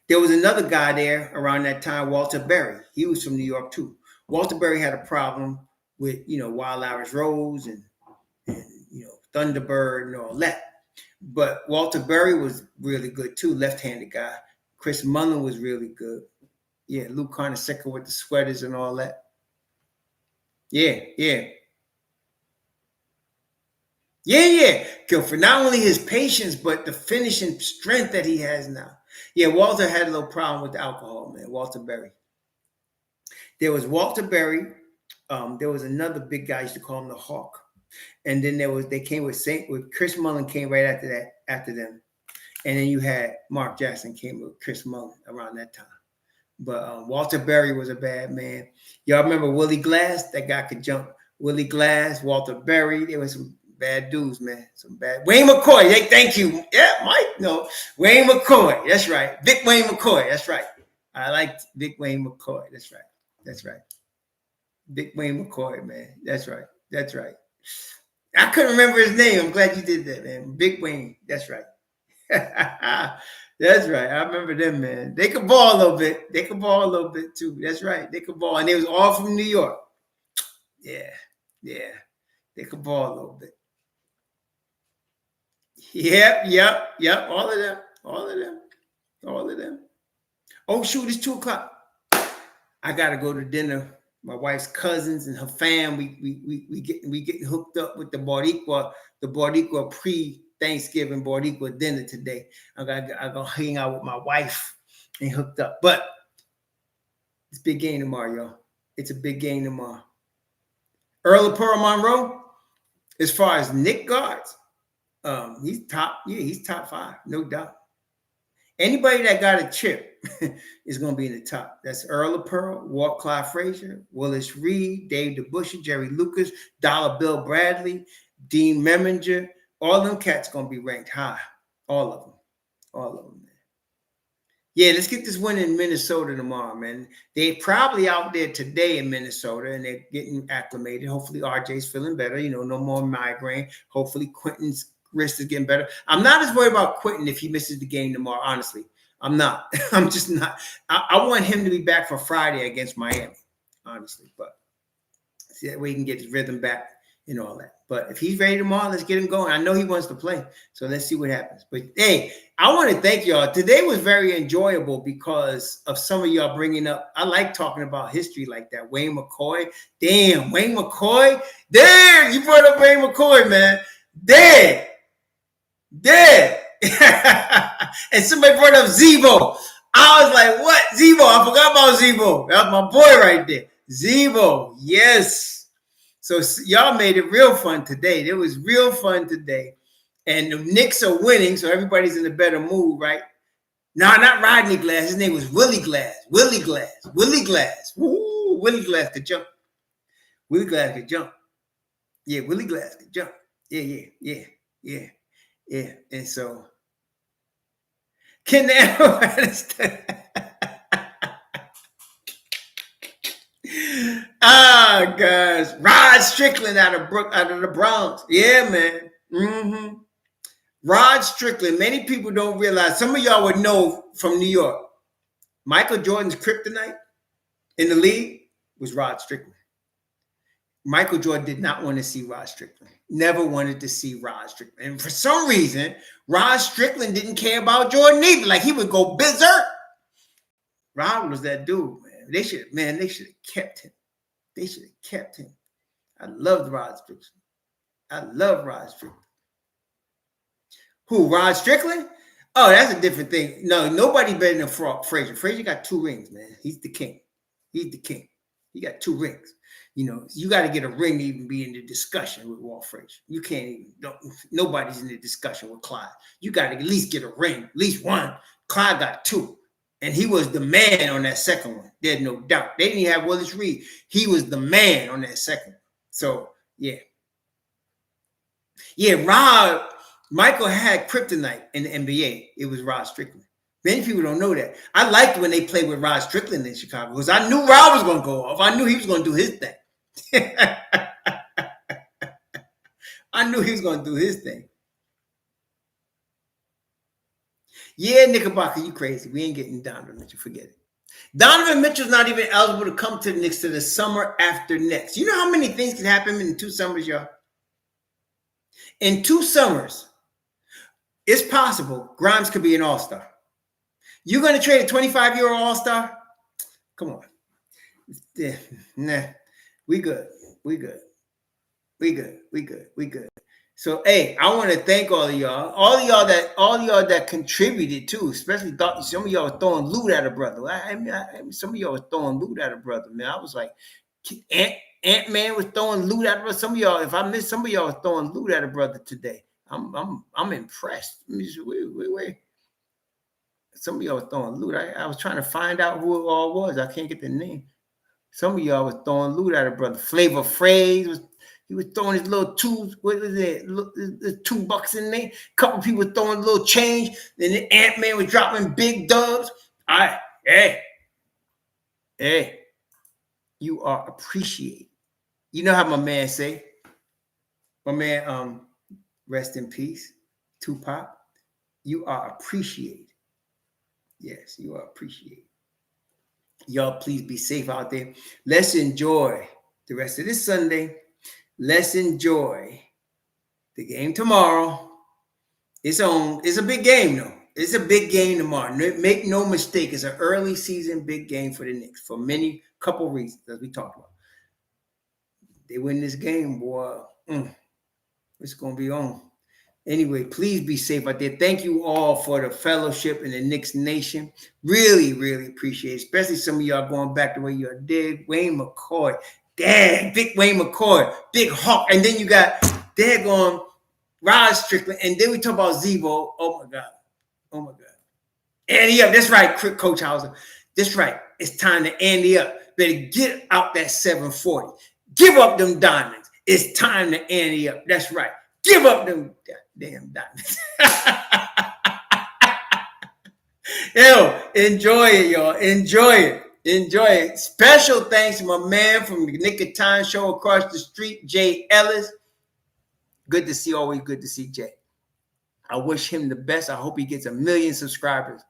There was another guy there around that time, Walter Berry. He was from New York too. Walter Berry had a problem with, Wild Irish Rose and Thunderbird and all that. But Walter Berry was really good too, left-handed guy. Chris Mullin was really good. Yeah, Lou Carnesecca with the sweaters and all that. Yeah. For not only his patience, but the finishing strength that he has now. Yeah, Walter had a little problem with the alcohol, man. Walter Berry. There was Walter Berry. There was another big guy, I used to call him the Hawk. And then they came with Chris Mullin came right after them. And then you had Mark Jackson came with Chris Mullin around that time. But Walter Berry was a bad man. Y'all remember Willie Glass? That guy could jump. Willie Glass, Walter Berry. There was some bad dudes, man. Some bad. Wayne McCoy. Hey, thank you. Yeah, Mike. No, Wayne McCoy. That's right. Vic Wayne McCoy. That's right. I like Vic Wayne McCoy. That's right. Vic Wayne McCoy, man. That's right. I couldn't remember his name. I'm glad you did that, man. Vic Wayne. That's right. That's right. I remember them, man. They could ball a little bit. Too. That's right. They could ball. And they was all from New York. Yeah. They could ball a little bit. Yep. All of them. Oh, shoot, it's 2:00. I gotta go to dinner. My wife's cousins and her fam. We getting hooked up with the Boricua pre-Thanksgiving Boricua dinner today. I go hang out with my wife and hooked up. But it's a big game tomorrow, y'all. It's a big game tomorrow. Earl of Pearl Monroe, as far as Knicks guards, he's top 5, no doubt. Anybody that got a chip is going to be in the top. That's Earl of Pearl, Walt Clyde Frazier, Willis Reed, Dave DeBusschere, Jerry Lucas, Dollar Bill Bradley, Dean Meminger. All them cats going to be ranked high. All of them. All of them. Yeah, let's get this win in Minnesota tomorrow, man. They're probably out there today in Minnesota, and they're getting acclimated. Hopefully, RJ's feeling better. No more migraine. Hopefully, Quentin's wrist is getting better. I'm not as worried about Quentin if he misses the game tomorrow, honestly. I'm not. I'm just not. I want him to be back for Friday against Miami, honestly. But see that way he can get his rhythm back and all that. But if he's ready tomorrow, let's get him going. I know he wants to play, so let's see what happens. But hey, I want to thank y'all. Today was very enjoyable because of some of y'all bringing up. I like talking about history like that. Wayne McCoy, damn, Wayne McCoy, damn, you brought up Wayne McCoy, man, dead. And somebody brought up Zebo. I was like, what? Zebo? I forgot about Zebo. That's my boy right there. Zebo, yes. So y'all made it real fun today. It was real fun today. And the Knicks are winning, so everybody's in a better mood, right? No, not Rodney Glass. His name was Willie Glass. Willie Glass. Woo, Willie Glass could jump. Willie Glass could jump. Yeah, Willie Glass could jump. Yeah. And so, can they understand? Ah, gosh. Rod Strickland out of the Bronx. Yeah, man. Mm-hmm. Rod Strickland. Many people don't realize. Some of y'all would know from New York. Michael Jordan's kryptonite in the league was Rod Strickland. Michael Jordan did not want to see Rod Strickland. Never wanted to see Rod Strickland. And for some reason, Rod Strickland didn't care about Jordan either. Like, he would go berserk. Rod was that dude, man. They should have kept him. They should have kept him. I loved Rod Strickland. I love Rod Strickland. Who, Rod Strickland? Oh, that's a different thing. No, nobody better than Frazier. Frazier got 2 rings, man. He's the king. He got 2 rings. You got to get a ring to even be in the discussion with Walt Frazier. You can't even, nobody's in the discussion with Clyde. You got to at least get a ring, at least one. Clyde got 2. And he was the man on that second one. There's no doubt. They didn't even have Willis Reed. He was the man on that second one. So, yeah. Yeah, Michael had kryptonite in the NBA. It was Rod Strickland. Many people don't know that. I liked when they played with Rod Strickland in Chicago because I knew Rod was going to go off. I knew he was going to do his thing. I knew he was going to do his thing. Yeah, Knickerbocker, you crazy. We ain't getting Donovan Mitchell. Forget it. Donovan Mitchell's not even eligible to come to the Knicks to the summer after next. You know how many things can happen in 2 summers, y'all? In 2 summers, it's possible Grimes could be an all-star. You're going to trade a 25-year-old all-star? Come on. Yeah, nah. We good. So, hey, I want to thank all of y'all that contributed too, especially some of y'all were throwing loot at a brother. Some of y'all were throwing loot at a brother, man. I was like, Ant-Man was throwing loot at a brother. Some of y'all, if I missed, some of y'all was throwing loot at a brother today. I'm impressed. Wait. Some of y'all was throwing loot. I was trying to find out who it all was. I can't get the name. Some of y'all was throwing loot at a brother. Flavor Flav was throwing his little $2 in there. A couple people throwing a little change. Then the Ant-Man was dropping big dubs. All right, hey, you are appreciated. You know how my man say? My man, rest in peace, Tupac. You are appreciated. Yes, you are appreciated. Y'all, please be safe out there. Let's enjoy the rest of this Sunday. Let's enjoy the game tomorrow. It's a big game, though. It's a big game tomorrow. Make no mistake, it's an early season big game for the Knicks for couple reasons, as we talked about. They win this game, boy. It's going to be on. Anyway, please be safe out there. Thank you all for the fellowship in the Knicks Nation. Really, really appreciate it. Especially some of y'all going back the way you did. Wayne McCoy. Dad, big Wayne McCoy. Big Hawk. And then you got daggone Rod Strickland. And then we talk about Zebo. Oh, my God. Ante up. That's right, Coach Hauser. That's right. It's time to ante up. Better get out that 740. Give up them diamonds. It's time to ante up. That's right. Give up them damn diamonds. Yo, enjoy it, y'all. Enjoy it. Enjoy it. Special thanks to my man from the Nick of Time show across the street, Jay Ellis. Good to see, always good to see Jay. I wish him the best. I hope he gets 1 million subscribers.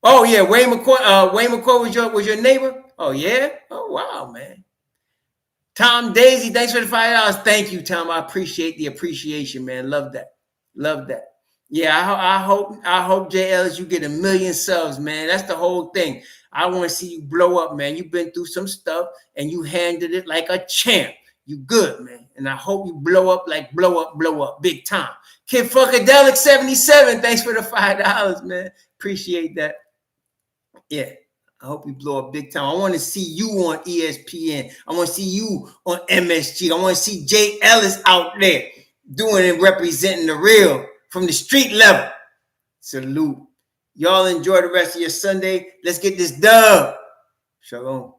Oh yeah, Wayne McCoy was your neighbor? Oh yeah? Oh wow, man. Tom Daisy, thanks for the $5. Thank you, Tom. I appreciate the appreciation, man. Love that. Love that. Yeah, I hope Jay Ellis, you get 1 million subs, man. That's the whole thing. I want to see you blow up, man. You've been through some stuff and you handled it like a champ. You good, man. And I hope you blow up, big time. Kid Funkadelic 77, thanks for the $5, man. Appreciate that. Yeah, I hope you blow up big time. I want to see you on ESPN. I want to see you on MSG. I want to see Jay Ellis out there doing and representing the real from the street level. Salute. Y'all enjoy the rest of your Sunday. Let's get this dub. Shalom.